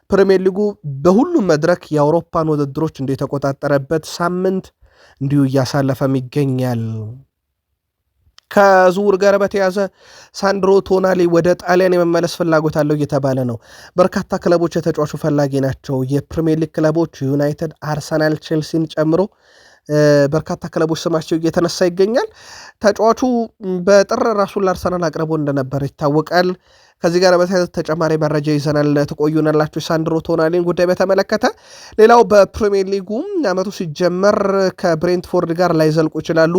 ፕሪሚየር ሊጉ በሁሉም መድረክ የአውሮፓን ውድድሮች እንዲሁ የተቆጣጠረበት ሳምንት እንዲሁ እያሳለፈም ይገኛል። ከዝውውር ጋር በተያዘ ሳንድሮ ቶናሊ ወደ ጣሊያን የመመለስ ፍላጎት አለው እየተባለ ነው። በርካታ ክለቦች የተጫዋቹ ፈላጊ ናቸው። የፕሪሚየር ሊግ ክለቦች ዩናይትድ፣ አርሰናል፣ ቼልሲን ጨምሮ በርካታ ክለቦች ስማቸው እየተነሳ ይገኛል። ተጫዋቹ በጥር ራሱን ለአርሰናል አቅርቦ እንደነበር ይታወቃል። ከዚህ ጋር በተያያዘ ተጨማሪ መረጃ ይዘናል። ትቆዩናላችሁ። ሳንድሮ ቶናሊን ጉዳይ በተመለከተ ሌላው በፕሪሚየር ሊጉ ዓመቱ ሲጀመር ከብሬንትፎርድ ጋር ላይዘልቁ ይችላሉ፣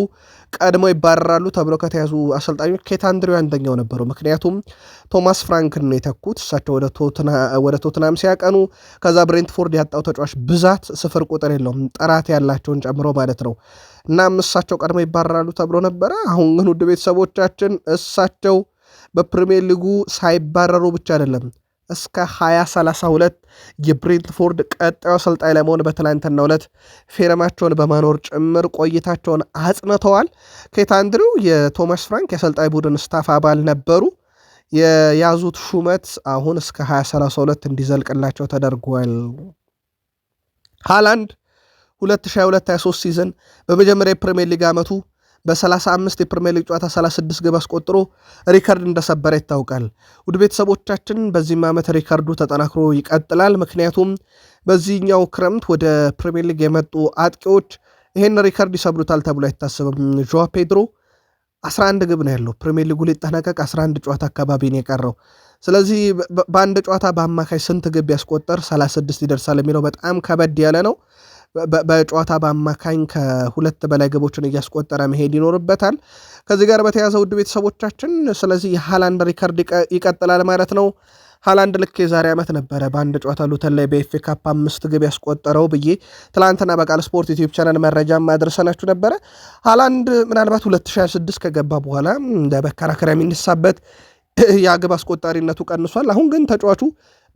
ቀድሞ ይባረራሉ ተብለው ከተያዙ አሰልጣኞች ኬት አንድሪው አንደኛው ነበሩ። ምክንያቱም ቶማስ ፍራንክን ነው የተኩት። እሳቸው ወደ ቶትናም ሲያቀኑ ከዛ ብሬንትፎርድ ያጣው ተጫዋች ብዛት ስፍር ቁጥር የለውም፣ ጥራት ያላቸውን ጨምሮ ማለት ነው። እናም እሳቸው ቀድሞ ይባረራሉ ተብሎ ነበረ። አሁን ግን ውድ ቤተሰቦቻችን እሳቸው በፕሪሚየር ሊጉ ሳይባረሩ ብቻ አይደለም እስከ 2032 የብሬንትፎርድ ቀጣዩ አሰልጣኝ ለመሆን በትላንትናው ዕለት ፊርማቸውን በማኖር ጭምር ቆይታቸውን አጽንተዋል። ኬት አንድሪው የቶማስ ፍራንክ የአሰልጣኝ ቡድን ስታፍ አባል ነበሩ። የያዙት ሹመት አሁን እስከ 2032 እንዲዘልቅላቸው ተደርጓል። ሃላንድ 2022-23 ሲዝን በመጀመሪያ የፕሪሚየር ሊግ ዓመቱ በ35 የፕሪሚየር ሊግ ጨዋታ 36 ግብ አስቆጥሮ ሪከርድ እንደሰበረ ይታወቃል። ውድ ቤተሰቦቻችን በዚህም ዓመት ሪከርዱ ተጠናክሮ ይቀጥላል። ምክንያቱም በዚህኛው ክረምት ወደ ፕሪሚየር ሊግ የመጡ አጥቂዎች ይህን ሪከርድ ይሰብሩታል ተብሎ አይታሰብም። ጆዋ ፔድሮ 11 ግብ ነው ያለው። ፕሪሚየር ሊጉ ሊጠናቀቅ 11 ጨዋታ አካባቢ ነው የቀረው። ስለዚህ በአንድ ጨዋታ በአማካይ ስንት ግብ ያስቆጠር 36 ይደርሳል የሚለው በጣም ከበድ ያለ ነው። በጨዋታ በአማካኝ ከሁለት በላይ ግቦችን እያስቆጠረ መሄድ ይኖርበታል። ከዚህ ጋር በተያያዘ ውድ ቤተሰቦቻችን ስለዚህ የሃላንድ ሪከርድ ይቀጥላል ማለት ነው። ሃላንድ ልክ የዛሬ ዓመት ነበረ በአንድ ጨዋታ ሉተን ላይ በኤፍኤ ካፕ 5 ግብ ያስቆጠረው ብዬ ትላንትና በቃል ስፖርት ዩቲዩብ ቻናል መረጃ ማድረሰናችሁ ነበረ። ሃላንድ ምናልባት 2026 ከገባ በኋላ እንደ መከራከሪያ የሚነሳበት የግብ አስቆጣሪነቱ ቀንሷል። አሁን ግን ተጫዋቹ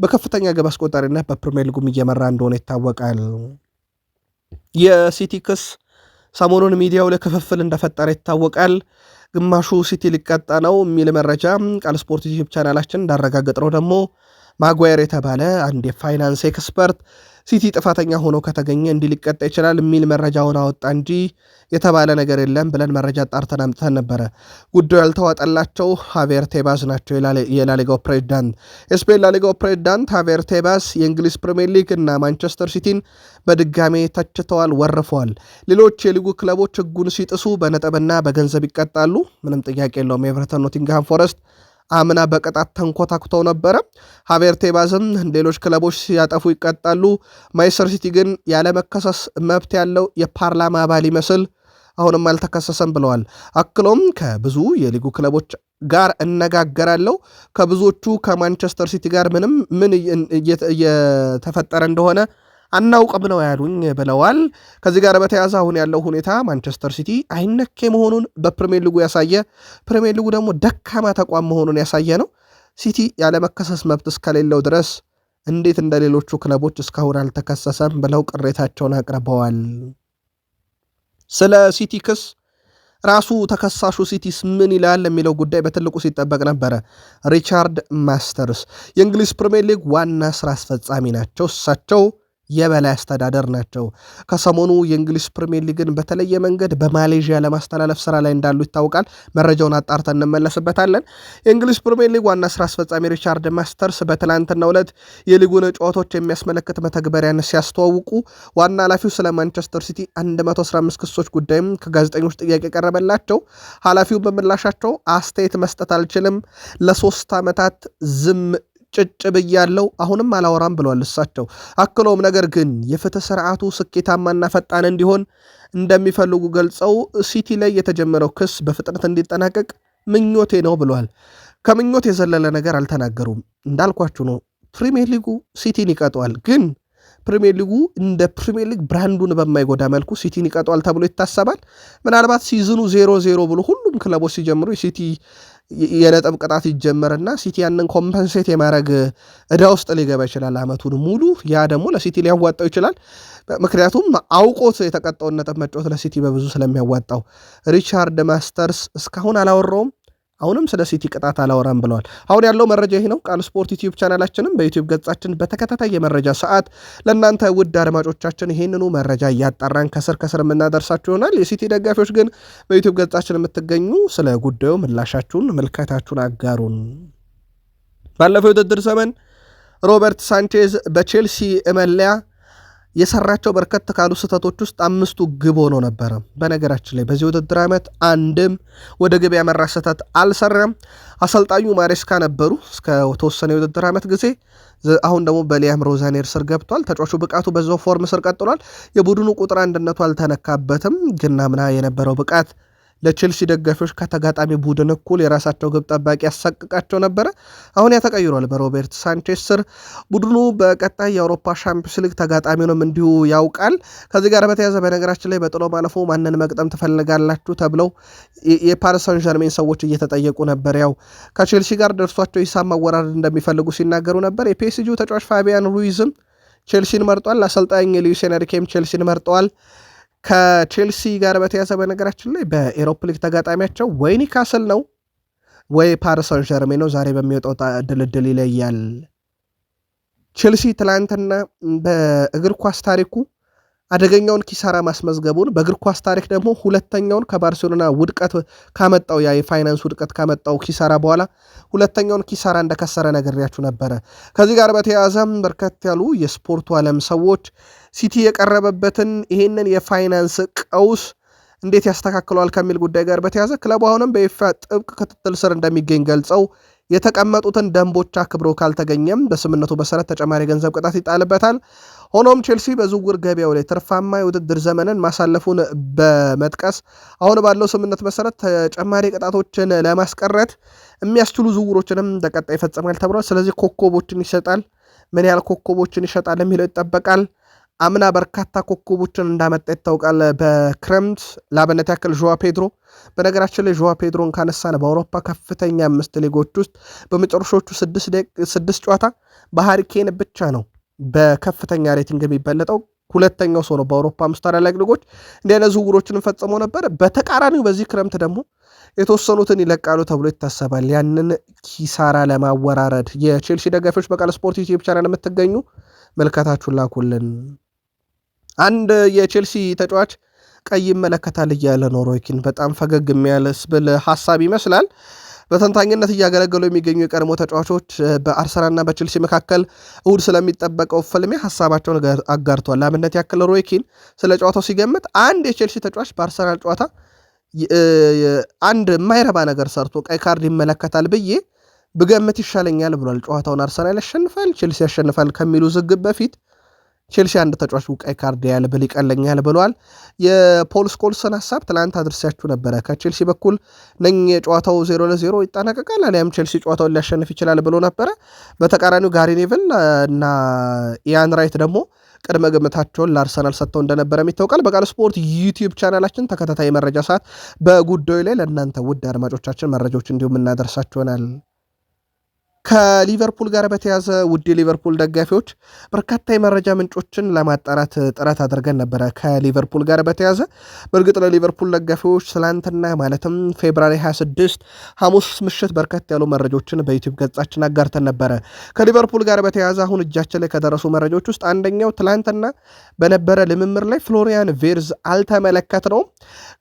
በከፍተኛ ግብ አስቆጣሪነት በፕሪሚየር ሊጉም እየመራ እንደሆነ ይታወቃል። የሲቲ ክስ ሰሞኑን ሚዲያው ላይ ክፍፍል እንደፈጠረ ይታወቃል። ግማሹ ሲቲ ሊቀጣ ነው የሚል መረጃ ቃል ስፖርት ዩቲዩብ ቻናላችን እንዳረጋገጥነው ደግሞ ማጓየር የተባለ አንድ የፋይናንስ ኤክስፐርት ሲቲ ጥፋተኛ ሆኖ ከተገኘ እንዲህ ሊቀጣ ይችላል የሚል መረጃውን አወጣ እንጂ የተባለ ነገር የለም ብለን መረጃ ጣርተን አምጥተን ነበረ። ጉዳዩ ያልተዋጠላቸው ሃቬር ቴባዝ ናቸው። የላሊጋው ፕሬዚዳንት የስፔን ላሊጋው ፕሬዚዳንት ሃቬር ቴባዝ የእንግሊዝ ፕሪሚየር ሊግ እና ማንቸስተር ሲቲን በድጋሜ ተችተዋል፣ ወርፈዋል። ሌሎች የሊጉ ክለቦች ሕጉን ሲጥሱ በነጥብና በገንዘብ ይቀጣሉ፣ ምንም ጥያቄ የለውም። ኤቨርተን፣ ኖቲንግሃም ፎረስት አምና በቅጣት ተንኮታኩተው ነበረ። ሃቬር ቴባዝም ሌሎች ክለቦች ሲያጠፉ ይቀጣሉ። ማንቸስተር ሲቲ ግን ያለመከሰስ መብት ያለው የፓርላማ አባል ይመስል አሁንም አልተከሰሰም ብለዋል። አክሎም ከብዙ የሊጉ ክለቦች ጋር እነጋገራለሁ፣ ከብዙዎቹ ከማንቸስተር ሲቲ ጋር ምን እየተፈጠረ እንደሆነ አናውቅም ነው ያሉኝ ብለዋል። ከዚህ ጋር በተያያዘ አሁን ያለው ሁኔታ ማንቸስተር ሲቲ አይነኬ መሆኑን በፕሪሚየር ሊጉ ያሳየ፣ ፕሪሚየር ሊጉ ደግሞ ደካማ ተቋም መሆኑን ያሳየ ነው። ሲቲ ያለመከሰስ መብት እስከሌለው ድረስ እንዴት እንደ ሌሎቹ ክለቦች እስካሁን አልተከሰሰም ብለው ቅሬታቸውን አቅርበዋል። ስለ ሲቲ ክስ ራሱ ተከሳሹ ሲቲስ ምን ይላል የሚለው ጉዳይ በትልቁ ሲጠበቅ ነበረ። ሪቻርድ ማስተርስ የእንግሊዝ ፕሪሚየር ሊግ ዋና ስራ አስፈጻሚ ናቸው። እሳቸው የበላይ አስተዳደር ናቸው። ከሰሞኑ የእንግሊዝ ፕሪሚየር ሊግን በተለየ መንገድ በማሌዥያ ለማስተላለፍ ስራ ላይ እንዳሉ ይታወቃል። መረጃውን አጣርተን እንመለስበታለን። የእንግሊዝ ፕሪሚየር ሊግ ዋና ስራ አስፈጻሚ ሪቻርድ ማስተርስ በትላንትናው ዕለት የሊጉን ጨዋታዎች የሚያስመለክት መተግበሪያን ሲያስተዋውቁ ዋና ኃላፊው ስለ ማንቸስተር ሲቲ 115 ክሶች ጉዳይም ከጋዜጠኞች ጥያቄ ቀረበላቸው። ኃላፊው በምላሻቸው አስተያየት መስጠት አልችልም፣ ለ3 ዓመታት ዝም ጭጭ ብያለው፣ አሁንም አላወራም ብለዋል እሳቸው። አክሎም ነገር ግን የፍትህ ስርዓቱ ስኬታማና ፈጣን እንዲሆን እንደሚፈልጉ ገልጸው ሲቲ ላይ የተጀመረው ክስ በፍጥነት እንዲጠናቀቅ ምኞቴ ነው ብለዋል። ከምኞት የዘለለ ነገር አልተናገሩም። እንዳልኳችሁ ነው፣ ፕሪሚየር ሊጉ ሲቲን ይቀጠዋል። ግን ፕሪሚየር ሊጉ እንደ ፕሪሚየር ሊግ ብራንዱን በማይጎዳ መልኩ ሲቲን ይቀጠዋል ተብሎ ይታሰባል። ምናልባት ሲዝኑ 0-0 ብሎ ሁሉም ክለቦች ሲጀምሩ የሲቲ የነጥብ ቅጣት ይጀመርና ሲቲ ያንን ኮምፐንሴት የማድረግ ዕዳ ውስጥ ሊገባ ይችላል አመቱን ሙሉ። ያ ደግሞ ለሲቲ ሊያዋጣው ይችላል። ምክንያቱም አውቆት የተቀጣውን ነጥብ መጫወት ለሲቲ በብዙ ስለሚያዋጣው። ሪቻርድ ማስተርስ እስካሁን አላወራውም፣ አሁንም ስለ ሲቲ ቅጣት አላወራም ብለዋል። አሁን ያለው መረጃ ይህ ነው። ቃል ስፖርት ዩቲዩብ ቻናላችንም በዩቲዩብ ገጻችን በተከታታይ የመረጃ ሰዓት ለእናንተ ውድ አድማጮቻችን ይህንኑ መረጃ እያጣራን ከስር የምናደርሳችሁ ይሆናል። የሲቲ ደጋፊዎች ግን በዩቲዩብ ገጻችን የምትገኙ ስለ ጉዳዩ ምላሻችሁን ምልከታችሁን አጋሩን። ባለፈው የውድድር ዘመን ሮበርት ሳንቼዝ በቼልሲ መለያ የሰራቸው በርከት ካሉ ስህተቶች ውስጥ 5ቱ ግብ ሆኖ ነበረ። በነገራችን ላይ በዚህ ውድድር ዓመት አንድም ወደ ግብ ያመራ ስህተት አልሰራም። አሰልጣኙ ማሬስካ ነበሩ እስከ ተወሰነ የውድድር ዓመት ጊዜ። አሁን ደግሞ በሊያም ሮዛኔር ስር ገብቷል። ተጫዋቹ ብቃቱ በዛው ፎርም ስር ቀጥሏል። የቡድኑ ቁጥር አንድነቱ አልተነካበትም። ግን አምና የነበረው ብቃት ለቼልሲ ደጋፊዎች ከተጋጣሚ ቡድን እኩል የራሳቸው ግብ ጠባቂ ያሳቅቃቸው ነበረ። አሁን ያተቀይሯል በሮቤርት ሳንቼዝ ስር። ቡድኑ በቀጣይ የአውሮፓ ሻምፒዮንስ ሊግ ተጋጣሚውንም እንዲሁ ያውቃል። ከዚህ ጋር በተያያዘ በነገራችን ላይ በጥሎ ማለፉ ማንን መቅጠም ትፈልጋላችሁ ተብለው የፓሪስ ሰን ዠርሜን ሰዎች እየተጠየቁ ነበር። ያው ከቼልሲ ጋር ደርሷቸው ሂሳብ ማወራረድ እንደሚፈልጉ ሲናገሩ ነበር። የፒኤስጂው ተጫዋች ፋቢያን ሩይዝም ቼልሲን መርጧል። አሰልጣኝ ሉዊስ ኤንሪኬም ቼልሲን መርጠዋል። ከቼልሲ ጋር በተያዘ በነገራችን ላይ በኤሮፕ ሊግ ተጋጣሚያቸው ወይ ኒውካስል ነው ወይ ፓሪስ ሰን ዠርሜን ነው። ዛሬ በሚወጣው ድልድል ይለያል። ቼልሲ ትላንትና በእግር ኳስ ታሪኩ አደገኛውን ኪሳራ ማስመዝገቡን፣ በእግር ኳስ ታሪክ ደግሞ ሁለተኛውን ከባርሴሎና ውድቀት ካመጣው የፋይናንስ ውድቀት ካመጣው ኪሳራ በኋላ ሁለተኛውን ኪሳራ እንደከሰረ ነግሬያችሁ ነበረ። ከዚህ ጋር በተያያዘም በርከት ያሉ የስፖርቱ ዓለም ሰዎች ሲቲ የቀረበበትን ይሄንን የፋይናንስ ቀውስ እንዴት ያስተካክለዋል ከሚል ጉዳይ ጋር በተያያዘ ክለቡ አሁንም በይፋ ጥብቅ ክትትል ስር እንደሚገኝ ገልጸው የተቀመጡትን ደንቦች አክብሮ ካልተገኘም በስምምነቱ መሰረት ተጨማሪ ገንዘብ ቅጣት ይጣልበታል። ሆኖም ቼልሲ በዝውውር ገበያው ላይ ትርፋማ የውድድር ዘመንን ማሳለፉን በመጥቀስ አሁን ባለው ስምምነት መሰረት ተጨማሪ ቅጣቶችን ለማስቀረት የሚያስችሉ ዝውውሮችንም በቀጣይ ይፈጽማል ተብሏል። ስለዚህ ኮከቦችን ይሸጣል። ምን ያህል ኮከቦችን ይሸጣል የሚለው ይጠበቃል። አምና በርካታ ኮከቦችን እንዳመጣ ይታወቃል። በክረምት ለአብነት ያክል ዦዋ ፔድሮ፣ በነገራችን ላይ ዦዋ ፔድሮን ካነሳን በአውሮፓ ከፍተኛ 5 ሊጎች ውስጥ በመጨረሻዎቹ 6 ጨዋታ በሃሪኬን ብቻ ነው በከፍተኛ ሬቲንግ የሚበለጠው። ሁለተኛው ሰው ነው በአውሮፓ 5 ታላላቅ ሊጎች። እንዲህ አይነት ዝውውሮችን ፈጽሞ ነበር። በተቃራኒው በዚህ ክረምት ደግሞ የተወሰኑትን ይለቃሉ ተብሎ ይታሰባል። ያንን ኪሳራ ለማወራረድ የቼልሲ ደጋፊዎች በቃል ስፖርት ዩቲዩብ ቻናል የምትገኙ መልከታችሁን ላኩልን። አንድ የቼልሲ ተጫዋች ቀይ ይመለከታል እያለ ነው ሮይ ኪን። በጣም ፈገግ የሚያስብል ሀሳብ ይመስላል። በተንታኝነት እያገለገሉ የሚገኙ የቀድሞ ተጫዋቾች በአርሰናልና በቼልሲ መካከል እሁድ ስለሚጠበቀው ፍልሚያ ሀሳባቸውን አጋርቷል። ለአብነት ያክል ሮይ ኪን ስለ ጨዋታው ሲገምት አንድ የቼልሲ ተጫዋች በአርሰናል ጨዋታ አንድ የማይረባ ነገር ሰርቶ ቀይ ካርድ ይመለከታል ብዬ ብገምት ይሻለኛል ብሏል። ጨዋታውን አርሰናል ያሸንፋል፣ ቼልሲ ያሸንፋል ከሚሉ ዝግብ በፊት ቼልሲ አንድ ተጫዋች ቀይ ካርድ ያልብል ይቀለኛል ብሏል። የፖል ስኮልስን ሀሳብ ትላንት አድርሳችሁ ነበረ። ከቼልሲ በኩል ጨዋታው 0-0 ይጠናቀቃል አሊያም ቼልሲ ጨዋታውን ሊያሸንፍ ይችላል ብሎ ነበረ። በተቃራኒው ጋሪ ኔቭል እና ኢያን ራይት ደግሞ ቅድመ ግምታቸውን ለአርሰናል ሰጥተው እንደነበረ ይታወቃል። በቃል ስፖርት ዩቲዩብ ቻናላችን ተከታታይ መረጃ ሰዓት በጉዳዩ ላይ ለእናንተ ውድ አድማጮቻችን መረጃዎች እንዲሁም እናደርሳችኋል። ከሊቨርፑል ጋር በተያዘ ውድ የሊቨርፑል ደጋፊዎች በርካታ የመረጃ ምንጮችን ለማጣራት ጥረት አድርገን ነበረ። ከሊቨርፑል ጋር በተያዘ በእርግጥ ለሊቨርፑል ደጋፊዎች ትላንትና ማለትም ፌብራሪ 26 ሐሙስ ምሽት በርከት ያሉ መረጃዎችን በዩቲዩብ ገጻችን አጋርተን ነበረ። ከሊቨርፑል ጋር በተያዘ አሁን እጃችን ላይ ከደረሱ መረጃዎች ውስጥ አንደኛው ትላንትና በነበረ ልምምር ላይ ፍሎሪያን ቬርዝ አልተመለከትነውም።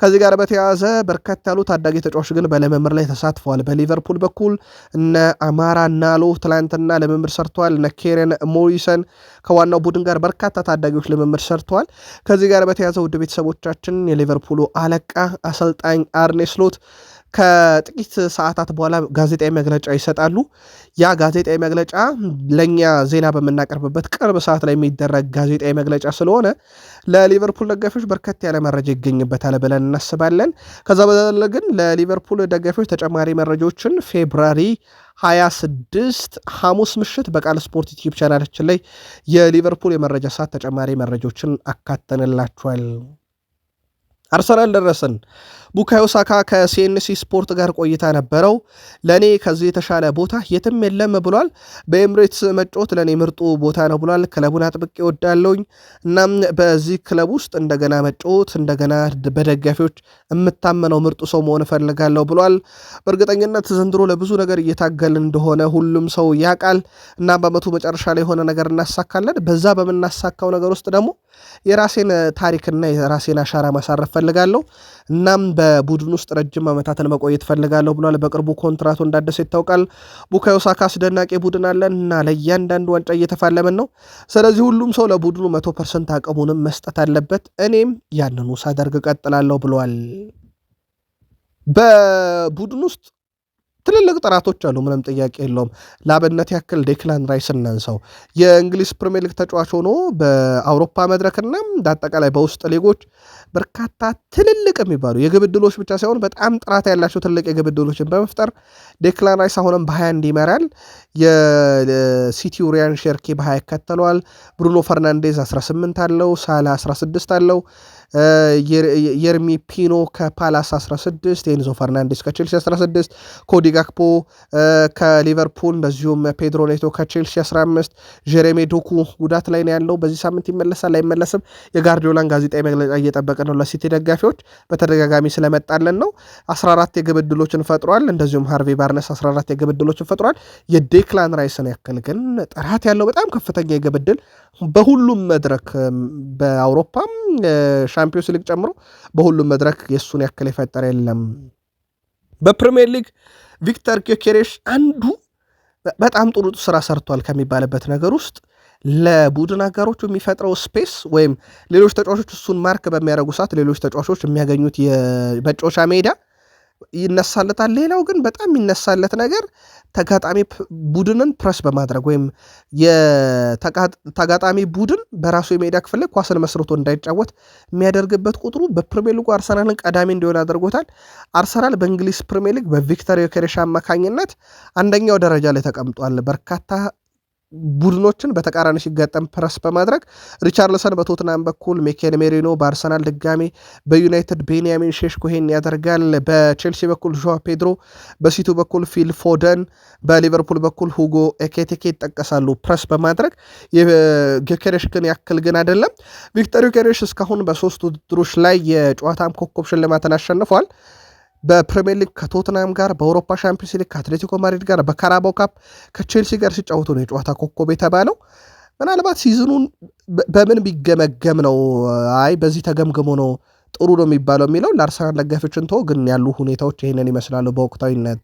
ከዚህ ጋር በተያዘ በርከት ያሉ ታዳጊ ተጫዋቾች ግን በልምምር ላይ ተሳትፈዋል። በሊቨርፑል በኩል እነ አማራ ናሎ ትላንትና ልምምድ ሰርተዋል። እነ ኬረን ሞሪሰን ከዋናው ቡድን ጋር በርካታ ታዳጊዎች ልምምድ ሰርተዋል። ከዚህ ጋር በተያዘ ውድ ቤተሰቦቻችን የሊቨርፑሉ አለቃ አሰልጣኝ አርኔ ስሎት ከጥቂት ሰዓታት በኋላ ጋዜጣዊ መግለጫ ይሰጣሉ። ያ ጋዜጣዊ መግለጫ ለእኛ ዜና በምናቀርብበት ቅርብ ሰዓት ላይ የሚደረግ ጋዜጣዊ መግለጫ ስለሆነ ለሊቨርፑል ደጋፊዎች በርከት ያለ መረጃ ይገኝበታል ብለን እናስባለን። ከዛ በዘለ ግን ለሊቨርፑል ደጋፊዎች ተጨማሪ መረጃዎችን ፌብራሪ 26 ሐሙስ ምሽት በቃል ስፖርት ዩቲዩብ ቻናላችን ላይ የሊቨርፑል የመረጃ ሰዓት ተጨማሪ መረጃዎችን አካተንላችኋል። አርሰናል ደረሰን። ቡካዮ ሳካ ከሲኤንሲ ስፖርት ጋር ቆይታ ነበረው። ለእኔ ከዚህ የተሻለ ቦታ የትም የለም ብሏል። በኤምሬትስ መጫወት ለእኔ ምርጡ ቦታ ነው ብሏል። ክለቡን አጥብቄ ወዳለውኝ እናም በዚህ ክለብ ውስጥ እንደገና መጫወት እንደገና በደጋፊዎች የምታመነው ምርጡ ሰው መሆን እፈልጋለሁ ብሏል። በእርግጠኝነት ዘንድሮ ለብዙ ነገር እየታገል እንደሆነ ሁሉም ሰው ያውቃል። እናም በመቱ መጨረሻ ላይ የሆነ ነገር እናሳካለን። በዛ በምናሳካው ነገር ውስጥ ደግሞ የራሴን ታሪክና የራሴን አሻራ ማሳረፍ ፈልጋለሁ። እናም በቡድን ውስጥ ረጅም ዓመታትን መቆየት ፈልጋለሁ ብሏል። በቅርቡ ኮንትራቱ እንዳደሰ ይታወቃል። ቡካዮ ሳካ አስደናቂ ቡድን አለን እና ለእያንዳንዱ ዋንጫ እየተፋለመን ነው። ስለዚህ ሁሉም ሰው ለቡድኑ 100% አቅሙንም መስጠት አለበት። እኔም ያንኑ ሳደርግ ቀጥላለሁ ብሏል። በቡድን ውስጥ ትልልቅ ጥራቶች አሉ፣ ምንም ጥያቄ የለውም። ለአብነት ያክል ዴክላን ራይስ እናንሳው። የእንግሊዝ ፕሪሚየር ሊግ ተጫዋች ሆኖ በአውሮፓ መድረክና በአጠቃላይ በውስጥ ሊጎች በርካታ ትልልቅ የሚባሉ የግብ ዕድሎች ብቻ ሳይሆን በጣም ጥራት ያላቸው ትልቅ የግብ ዕድሎችን በመፍጠር ዴክላን ራይስ አሁንም በ21 ይመራል። የሲቲው ሪያን ሼርኪ በ20 ይከተለዋል። ብሩኖ ፈርናንዴዝ 18 አለው። ሳላ 16 አለው። የርሚ ፒኖ ከፓላስ 16፣ ኤንዞ ፈርናንዴስ ከቼልሲ 16፣ ኮዲ ጋክፖ ከሊቨርፑል እንደዚሁም ፔድሮ ኔቶ ከቼልሲ 15፣ ጀሬሜ ዶኩ ጉዳት ላይ ነው ያለው። በዚህ ሳምንት ይመለሳል አይመለስም? የጋርዲዮላን ጋዜጣዊ መግለጫ እየጠበቀ ነው። ለሲቲ ደጋፊዎች በተደጋጋሚ ስለመጣለን ነው። 14 የግብ ዕድሎችን ፈጥሯል። እንደዚሁም ሃርቬ ባርነስ 14 የግብ ዕድሎችን ፈጥሯል። የዴክላን ራይስን ያክል ግን ጥራት ያለው በጣም ከፍተኛ የግብ ዕድል በሁሉም መድረክ በአውሮፓም ሻምፒዮንስ ሊግ ጨምሮ በሁሉም መድረክ የሱን ያክል የፈጠረ የለም። በፕሪሚየር ሊግ ቪክተር ጊዮኬሬሽ አንዱ በጣም ጥሩ ስራ ሰርቷል ከሚባልበት ነገር ውስጥ ለቡድን አጋሮቹ የሚፈጥረው ስፔስ ወይም ሌሎች ተጫዋቾች እሱን ማርክ በሚያደርጉ ሰዓት ሌሎች ተጫዋቾች የሚያገኙት የመጫወቻ ሜዳ ይነሳለታል። ሌላው ግን በጣም የሚነሳለት ነገር ተጋጣሚ ቡድንን ፕረስ በማድረግ ወይም የተጋጣሚ ቡድን በራሱ የሜዳ ክፍል ላይ ኳስን መስርቶ እንዳይጫወት የሚያደርግበት ቁጥሩ በፕሪሚየር ሊጉ አርሰናልን ቀዳሚ እንዲሆን አድርጎታል። አርሰናል በእንግሊዝ ፕሪሚየር ሊግ በቪክተር ዮኬሬሽ አማካኝነት አንደኛው ደረጃ ላይ ተቀምጧል። በርካታ ቡድኖችን በተቃራኒ ሲጋጠም ፕረስ በማድረግ ሪቻርልሰን በቶትናም በኩል ሚኬል ሜሪኖ በአርሰናል ድጋሜ በዩናይትድ ቤንያሚን ሼሽኮ ይሄን ያደርጋል። በቼልሲ በኩል ዦዋ ፔድሮ፣ በሲቱ በኩል ፊል ፎደን፣ በሊቨርፑል በኩል ሁጎ ኤኬቴኬ ይጠቀሳሉ ፕረስ በማድረግ የጊዮኬሬሽ ግን ያክል ግን አይደለም። ቪክተር ዮኬሬሽ እስካሁን በ3 ውድድሮች ላይ የጨዋታም ኮከብ ሽልማትን አሸንፏል። በፕሪሚየር ሊግ ከቶትናም ጋር፣ በአውሮፓ ሻምፒዮንስ ሊግ ከአትሌቲኮ ማድሪድ ጋር፣ በካራባው ካፕ ከቼልሲ ጋር ሲጫወቱ ነው የጨዋታ ኮከብ የተባለው። ምናልባት ሲዝኑን በምን ቢገመገም ነው አይ በዚህ ተገምግሞ ነው ጥሩ ነው የሚባለው የሚለው ለአርሰናል ደጋፊዎችን ተው፣ ግን ያሉ ሁኔታዎች ይሄንን ይመስላሉ። በወቅታዊነት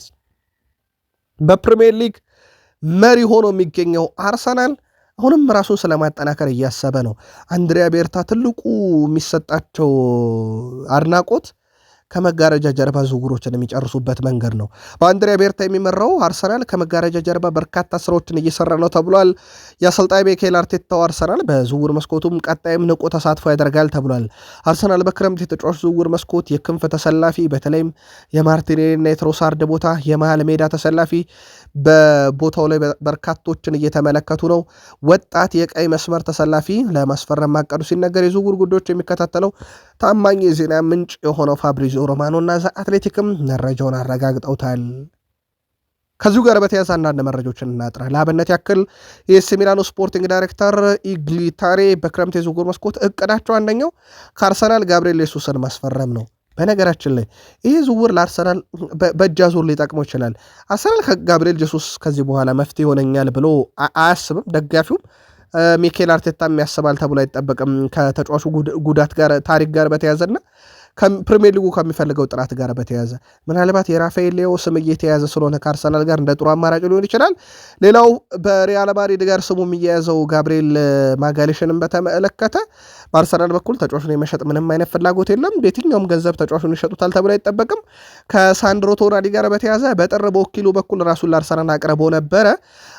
በፕሪሚየር ሊግ መሪ ሆኖ የሚገኘው አርሰናል አሁንም ራሱን ስለማጠናከር እያሰበ ነው። አንድሪያ ቤርታ ትልቁ የሚሰጣቸው አድናቆት ከመጋረጃ ጀርባ ዝውውሮችን የሚጨርሱበት መንገድ ነው። በአንድሪያ ቤርታ የሚመራው አርሰናል ከመጋረጃ ጀርባ በርካታ ስራዎችን እየሰራ ነው ተብሏል። የአሰልጣኝ ሚኬል አርቴታው አርሰናል በዝውውር መስኮቱም ቀጣይም ንቁ ተሳትፎ ያደርጋል ተብሏል። አርሰናል በክረምት የተጫዋች ዝውውር መስኮት የክንፍ ተሰላፊ በተለይም የማርቲኔሊና የትሮሳርድ ቦታ የመሃል ሜዳ ተሰላፊ በቦታው ላይ በርካቶችን እየተመለከቱ ነው። ወጣት የቀይ መስመር ተሰላፊ ለማስፈረም ማቀዱ ሲነገር የዝውውር ጉዳዮች የሚከታተለው ታማኝ የዜና ምንጭ የሆነው ፋብሪዚዮ ሮማኖ እና ዘ አትሌቲክም መረጃውን አረጋግጠውታል። ከዚሁ ጋር በተያያዘ አንዳንድ መረጃዎችን እናጥራ። ለአብነት ያክል የኤሲ ሚላኑ ስፖርቲንግ ዳይሬክተር ኢግሊታሬ በክረምት የዝውውር መስኮት እቅዳቸው አንደኛው ከአርሰናል ጋብሪኤል ሱስን ማስፈረም ነው። በነገራችን ላይ ይህ ዝውውር ለአርሰናል በእጅ አዙር ሊጠቅመው ይችላል። አርሰናል ከጋብሪኤል ጄሱስ ከዚህ በኋላ መፍትሄ ይሆነኛል ብሎ አያስብም። ደጋፊውም ሚኬል አርቴታ የሚያስባል ተብሎ አይጠበቅም። ከተጫዋቹ ጉዳት ጋር ታሪክ ጋር በተያዘና ፕሪሚየር ሊጉ ከሚፈልገው ጥራት ጋር በተያዘ ምናልባት የራፋኤል ሌኦ ስም እየተያዘ ስለሆነ ከአርሰናል ጋር እንደ ጥሩ አማራጭ ሊሆን ይችላል። ሌላው በሪያል ማድሪድ ጋር ስሙ የሚያያዘው ጋብሪኤል ማጋሌሽንም በተመለከተ በአርሰናል በኩል ተጫዋቹን የመሸጥ ምንም አይነት ፍላጎት የለም። በየትኛውም ገንዘብ ተጫዋቹን ይሸጡታል ተብሎ አይጠበቅም። ከሳንድሮ ቶናሊ ጋር በተያዘ በጥር በወኪሉ በኩል ራሱን ለአርሰናል አቅርቦ ነበረ።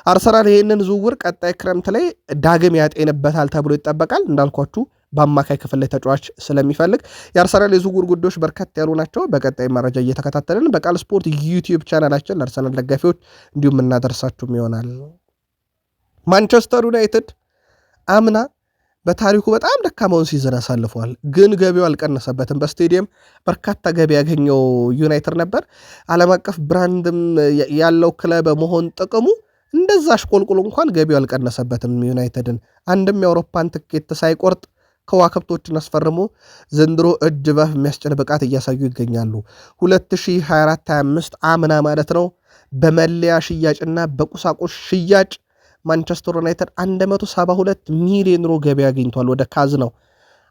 አርሰናል ይህንን ዝውውር ቀጣይ ክረምት ላይ ዳግም ያጤንበታል ተብሎ ይጠበቃል። እንዳልኳችሁ በአማካይ ክፍል ላይ ተጫዋች ስለሚፈልግ የአርሰናል የዝውውር ጉዳዮች በርከት ያሉ ናቸው። በቀጣይ መረጃ እየተከታተልን በቃል ስፖርት ዩቲዩብ ቻናላችን ለአርሰናል ደጋፊዎች እንዲሁም እናደርሳችሁም ይሆናል። ማንቸስተር ዩናይትድ አምና በታሪኩ በጣም ደካማውን ሲዝን አሳልፈዋል፣ ግን ገቢው አልቀነሰበትም። በስቴዲየም በርካታ ገቢ ያገኘው ዩናይትድ ነበር። ዓለም አቀፍ ብራንድም ያለው ክለብ መሆን ጥቅሙ እንደዛ አሽቆልቁሎ እንኳን ገቢው አልቀነሰበትም። ዩናይትድን አንድም የአውሮፓን ትኬት ሳይቆርጥ ከዋክብቶችን አስፈርሞ ዘንድሮ እጅ ባፍ የሚያስጭን ብቃት እያሳዩ ይገኛሉ። 2024-25 አምና ማለት ነው በመለያ ሽያጭና በቁሳቁስ ሽያጭ ማንቸስተር ዩናይትድ 172 ሚሊዮን ዩሮ ገቢ አግኝቷል ወደ ካዝ ነው።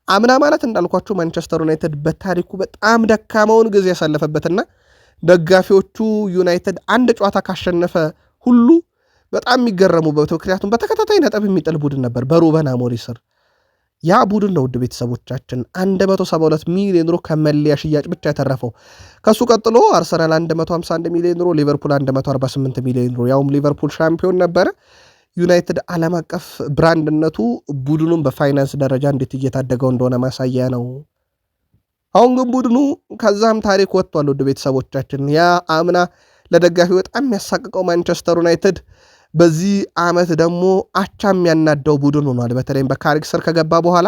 አምና ማለት እንዳልኳቸው ማንቸስተር ዩናይትድ በታሪኩ በጣም ደካማውን ጊዜ ያሳለፈበትና ደጋፊዎቹ ዩናይትድ አንድ ጨዋታ ካሸነፈ ሁሉ በጣም የሚገረሙበት፣ ምክንያቱም በተከታታይ ነጥብ የሚጥል ቡድን ነበር በሩበን አሞሪም ስር። ያ ቡድን ነው ውድ ቤተሰቦቻችን 172 ሚሊዮን ዩሮ ከመለያ ሽያጭ ብቻ ያተረፈው። ከሱ ቀጥሎ አርሰናል 151 ሚሊዮን ዩሮ፣ ሊቨርፑል 148 ሚሊዮን ዩሮ፣ ያውም ሊቨርፑል ሻምፒዮን ነበረ። ዩናይትድ ዓለም አቀፍ ብራንድነቱ ቡድኑን በፋይናንስ ደረጃ እንዴት እየታደገው እንደሆነ ማሳያ ነው። አሁን ግን ቡድኑ ከዛም ታሪክ ወጥቷል ውድ ቤተሰቦቻችን። ያ አምና ለደጋፊ በጣም የሚያሳቅቀው ማንቸስተር ዩናይትድ በዚህ ዓመት ደግሞ አቻ የሚያናደው ቡድን ሆኗል። በተለይም በካሪክ ስር ከገባ በኋላ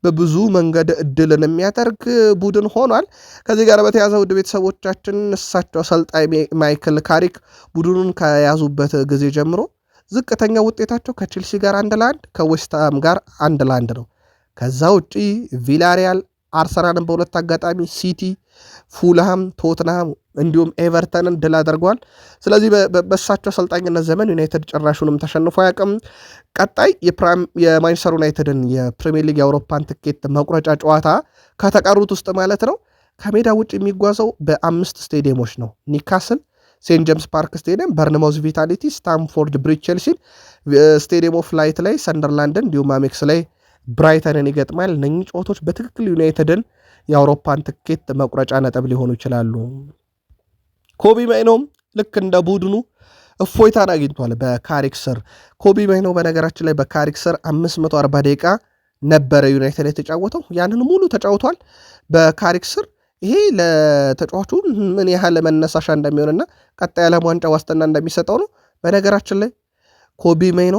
በብዙ መንገድ እድልን የሚያደርግ ቡድን ሆኗል። ከዚህ ጋር በተያዘ ውድ ቤተሰቦቻችን እሳቸው አሰልጣኝ ማይክል ካሪክ ቡድኑን ከያዙበት ጊዜ ጀምሮ ዝቅተኛ ውጤታቸው ከቼልሲ ጋር 1-1 ከዌስትሃም ጋር 1-1 ነው። ከዛ ውጪ ቪላሪያል፣ አርሰናልን በሁለት አጋጣሚ፣ ሲቲ፣ ፉልሃም፣ ቶትንሃም እንዲሁም ኤቨርተንን ድል አድርገዋል። ስለዚህ በእሳቸው አሰልጣኝነት ዘመን ዩናይትድ ጭራሹንም ተሸንፎ አያውቅም። ቀጣይ የማንቸስተር ዩናይትድን የፕሪሚየር ሊግ የአውሮፓን ትኬት መቁረጫ ጨዋታ ከተቀሩት ውስጥ ማለት ነው ከሜዳ ውጭ የሚጓዘው በ5 ስቴዲየሞች ነው። ኒካስል፣ ሴንት ጄምስ ፓርክ ስቴዲየም፣ በርንማውዝ ቪታሊቲ፣ ስታምፎርድ ብሪጅ ቼልሲን፣ ስቴዲየም ኦፍ ላይት ላይ ሰንደርላንድን እንዲሁም አሜክስ ላይ ብራይተንን ይገጥማል። እነኚህ ጨዋታዎች በትክክል ዩናይትድን የአውሮፓን ትኬት መቁረጫ ነጥብ ሊሆኑ ይችላሉ። ኮቢ ማይኖም ልክ እንደ ቡድኑ እፎይታን አግኝቷል በካሪክ ስር። ኮቢ ማይኖ በነገራችን ላይ በካሪክ ስር 540 ደቂቃ ነበረ ዩናይትድ የተጫወተው፣ ያንን ሙሉ ተጫውቷል በካሪክ ስር። ይሄ ለተጫዋቹ ምን ያህል መነሳሻ እንደሚሆንና ቀጣይ ዓለም ዋንጫ ዋስትና እንደሚሰጠው ነው። በነገራችን ላይ ኮቢ ማይኖ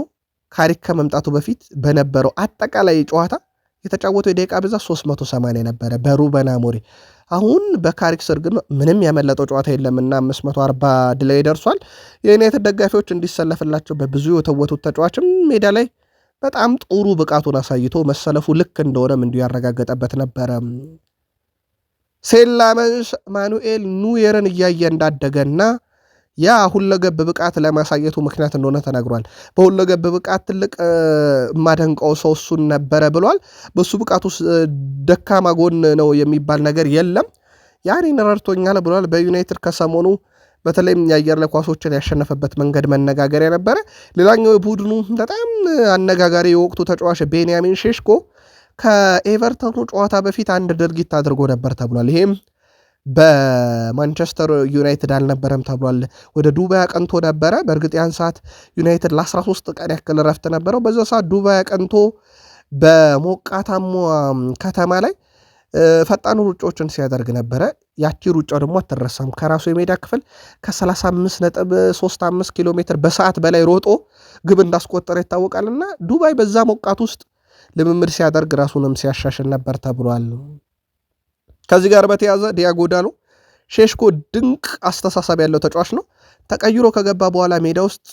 ካሪክ ከመምጣቱ በፊት በነበረው አጠቃላይ ጨዋታ የተጫወተው የደቂቃ ብዛት 380 ነበረ በሩበን አሞሪም። አሁን በካሪክ ስር ግን ምንም ያመለጠው ጨዋታ የለምና 540 ድል ላይ ደርሷል። የዩናይትድ ደጋፊዎች እንዲሰለፍላቸው በብዙ የተወቱት ተጫዋችም ሜዳ ላይ በጣም ጥሩ ብቃቱን አሳይቶ መሰለፉ ልክ እንደሆነም እንዲሁ ያረጋገጠበት ነበረ። ሴላመንስ ማኑኤል ኑየርን እያየ እንዳደገና ያ ሁለገብ ብቃት ለማሳየቱ ምክንያት እንደሆነ ተናግሯል። በሁለገብ ብቃት ትልቅ ማደንቀው ሰው እሱን ነበረ ብሏል። በሱ ብቃት ውስጥ ደካማ ጎን ነው የሚባል ነገር የለም፣ ያኔን ረድቶኛል ብሏል። በዩናይትድ ከሰሞኑ በተለይም የአየር ላይ ኳሶችን ያሸነፈበት መንገድ መነጋገሪያ ነበረ። ሌላኛው የቡድኑ በጣም አነጋጋሪ የወቅቱ ተጫዋች ቤንያሚን ሼሽኮ ከኤቨርተኑ ጨዋታ በፊት አንድ ድርጊት አድርጎ ነበር ተብሏል። ይሄም በማንቸስተር ዩናይትድ አልነበረም ተብሏል። ወደ ዱባይ አቀንቶ ነበረ። በእርግጥ ያን ሰዓት ዩናይትድ ለ13 ቀን ያክል ረፍት ነበረው። በዛ ሰዓት ዱባይ አቀንቶ በሞቃታማ ከተማ ላይ ፈጣን ሩጫዎችን ሲያደርግ ነበረ። ያቺ ሩጫው ደግሞ አትረሳም። ከራሱ የሜዳ ክፍል ከ35.35 ኪሎ ሜትር በሰዓት በላይ ሮጦ ግብ እንዳስቆጠረ ይታወቃልና ዱባይ በዛ ሞቃት ውስጥ ልምምድ ሲያደርግ ራሱንም ሲያሻሽል ነበር ተብሏል። ከዚህ ጋር በተያዘ ዲያጎ ዳሎ ሼሽኮ ድንቅ አስተሳሰብ ያለው ተጫዋች ነው። ተቀይሮ ከገባ በኋላ ሜዳ ውስጥ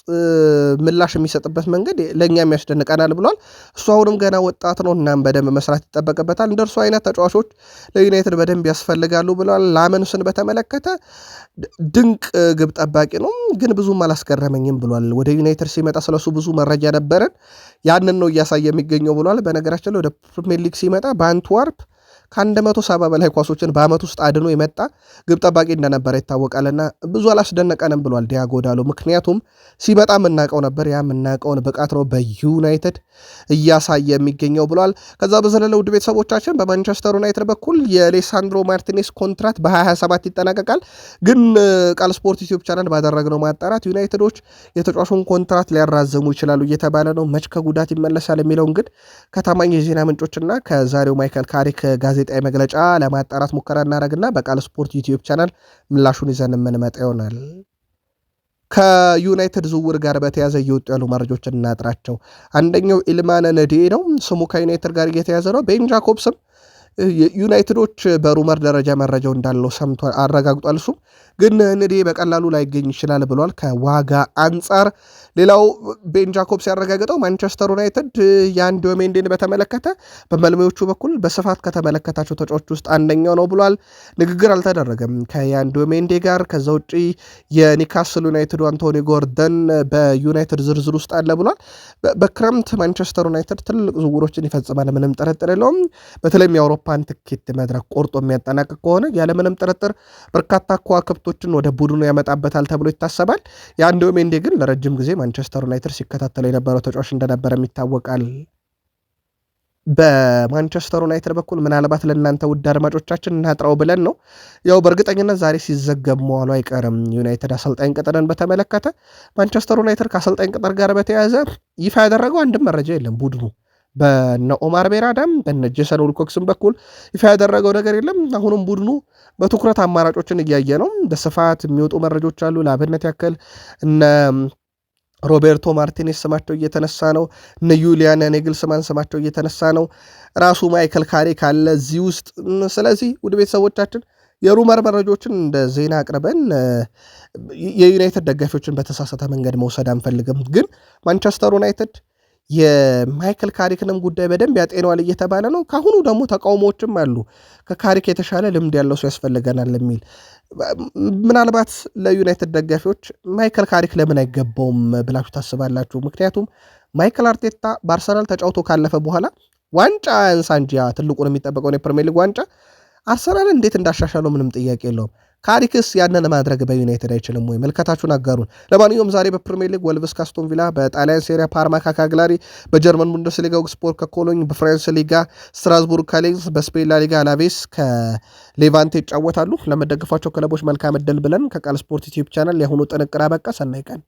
ምላሽ የሚሰጥበት መንገድ ለእኛም ያስደንቀናል ብሏል። እሱ አሁንም ገና ወጣት ነው፣ እናም በደንብ መስራት ይጠበቅበታል። እንደ እርሱ አይነት ተጫዋቾች ለዩናይትድ በደንብ ያስፈልጋሉ ብለዋል። ላመንስን በተመለከተ ድንቅ ግብ ጠባቂ ነው፣ ግን ብዙም አላስገረመኝም ብሏል። ወደ ዩናይትድ ሲመጣ ስለሱ ብዙ መረጃ ነበረን፣ ያንን ነው እያሳየ የሚገኘው ብሏል። በነገራችን ላይ ወደ ፕሪሚየር ሊግ ሲመጣ በአንትዋርፕ ከ170 በላይ ኳሶችን በአመት ውስጥ አድኖ የመጣ ግብ ጠባቂ እንደነበረ ይታወቃልና ብዙ አላስደነቀንም ብሏል ዲያጎ ዳሎ። ምክንያቱም ሲመጣ የምናውቀው ነበር፣ ያ የምናውቀውን ብቃት ነው በዩናይትድ እያሳየ የሚገኘው ብሏል። ከዛ በዘለለ ውድ ቤተሰቦቻችን በማንቸስተር ዩናይትድ በኩል የሌሳንድሮ ማርቲኔስ ኮንትራት በ2027 ይጠናቀቃል። ግን ቃል ስፖርት ዩቲዩብ ቻናል ባደረግነው ማጣራት ዩናይትዶች የተጫዋቹን ኮንትራት ሊያራዘሙ ይችላሉ እየተባለ ነው። መች ከጉዳት ይመለሳል የሚለውን ግን ከታማኝ የዜና ምንጮችና ከዛሬው ማይከል ካሪክ ጋዜጣዊ መግለጫ ለማጣራት ሙከራ እናደርግና በቃል ስፖርት ዩቲዩብ ቻናል ምላሹን ይዘን የምንመጣ ይሆናል። ከዩናይትድ ዝውውር ጋር በተያዘ እየወጡ ያሉ መረጃዎችን እናጥራቸው። አንደኛው ኢልማነ ነዴ ነው። ስሙ ከዩናይትድ ጋር እየተያዘ ነው። ቤን ጃኮብስም ዩናይትዶች በሩመር ደረጃ መረጃው እንዳለው ሰምቶ አረጋግጧል። እሱም ግን ንዴ በቀላሉ ላይገኝ ይችላል ብሏል ከዋጋ አንጻር። ሌላው ቤን ጃኮብስ ያረጋገጠው ማንቸስተር ዩናይትድ ያን ዲዮሜንዴን በተመለከተ በመልማዮቹ በኩል በስፋት ከተመለከታቸው ተጫዋቾች ውስጥ አንደኛው ነው ብሏል። ንግግር አልተደረገም ከያን ዲዮሜንዴ ጋር። ከዛ ውጭ የኒካስል ዩናይትዱ አንቶኒ ጎርደን በዩናይትድ ዝርዝር ውስጥ አለ ብሏል። በክረምት ማንቸስተር ዩናይትድ ትልቅ ዝውውሮችን ይፈጽማል፣ ምንም ጥርጥር የለውም። በተለይም የአውሮፓን ትኬት መድረክ ቆርጦ የሚያጠናቅቅ ከሆነ ያለምንም ጥርጥር በርካታ ከዋክብቶችን ወደ ቡድኑ ያመጣበታል ተብሎ ይታሰባል። ያን ዲዮሜንዴ ግን ለረጅም ጊዜ ማንቸስተር ዩናይትድ ሲከታተለው የነበረው ተጫዋች እንደነበረም ይታወቃል። በማንቸስተር ዩናይትድ በኩል ምናልባት ለእናንተ ውድ አድማጮቻችን እናጥራው ብለን ነው። ያው በእርግጠኝነት ዛሬ ሲዘገብ መዋሉ አይቀርም። ዩናይትድ አሰልጣኝ ቅጥርን በተመለከተ ማንቸስተር ዩናይትድ ከአሰልጣኝ ቅጥር ጋር በተያያዘ ይፋ ያደረገው አንድም መረጃ የለም። ቡድኑ በነ ኦማር ቤራዳም በነ ጄሰን ዊልኮክስም በኩል ይፋ ያደረገው ነገር የለም። አሁንም ቡድኑ በትኩረት አማራጮችን እያየ ነው። በስፋት የሚወጡ መረጃዎች አሉ። ለአብነት ያክል እነ ሮቤርቶ ማርቲኔስ ስማቸው እየተነሳ ነው። እነ ዩሊያን ኔግልስማን ስማቸው እየተነሳ ነው። ራሱ ማይከል ካሪክ አለ እዚህ ውስጥ። ስለዚህ ውድ ቤተሰቦቻችን የሩመር መረጃዎችን እንደ ዜና አቅርበን የዩናይትድ ደጋፊዎችን በተሳሳተ መንገድ መውሰድ አንፈልግም። ግን ማንቸስተር ዩናይትድ የማይክል ካሪክንም ጉዳይ በደንብ ያጤነዋል እየተባለ ነው። ካሁኑ ደግሞ ተቃውሞዎችም አሉ። ከካሪክ የተሻለ ልምድ ያለው ሰው ያስፈልገናል የሚል። ምናልባት ለዩናይትድ ደጋፊዎች ማይክል ካሪክ ለምን አይገባውም ብላችሁ ታስባላችሁ? ምክንያቱም ማይክል አርቴታ በአርሰናል ተጫውቶ ካለፈ በኋላ ዋንጫ ያንሳ እንጂ ትልቁን የሚጠበቀውን የፕሪሚየር ሊግ ዋንጫ አርሰናል እንዴት እንዳሻሻለው ምንም ጥያቄ የለውም። ካሪክስ ያንን ማድረግ በዩናይትድ አይችልም ወይ? መልከታችሁን አጋሩን። ለማንኛውም ዛሬ በፕሪሚየር ሊግ ወልቭስ ከአስቶን ቪላ፣ በጣሊያን ሴሪያ ፓርማ ከካግላሪ፣ በጀርመን ቡንደስሊጋ ኦግስቡርግ ከኮሎኝ፣ በፍራንስ ሊጋ ስትራስቡርግ ከሌንስ፣ በስፔን ላሊጋ አላቬስ ከሌቫንቴ ይጫወታሉ። ለመደግፏቸው ክለቦች መልካም ዕድል ብለን ከቃል ስፖርት ዩቲዩብ ቻናል የአሁኑ ጥንቅር አበቃ። ሰናይ ቀን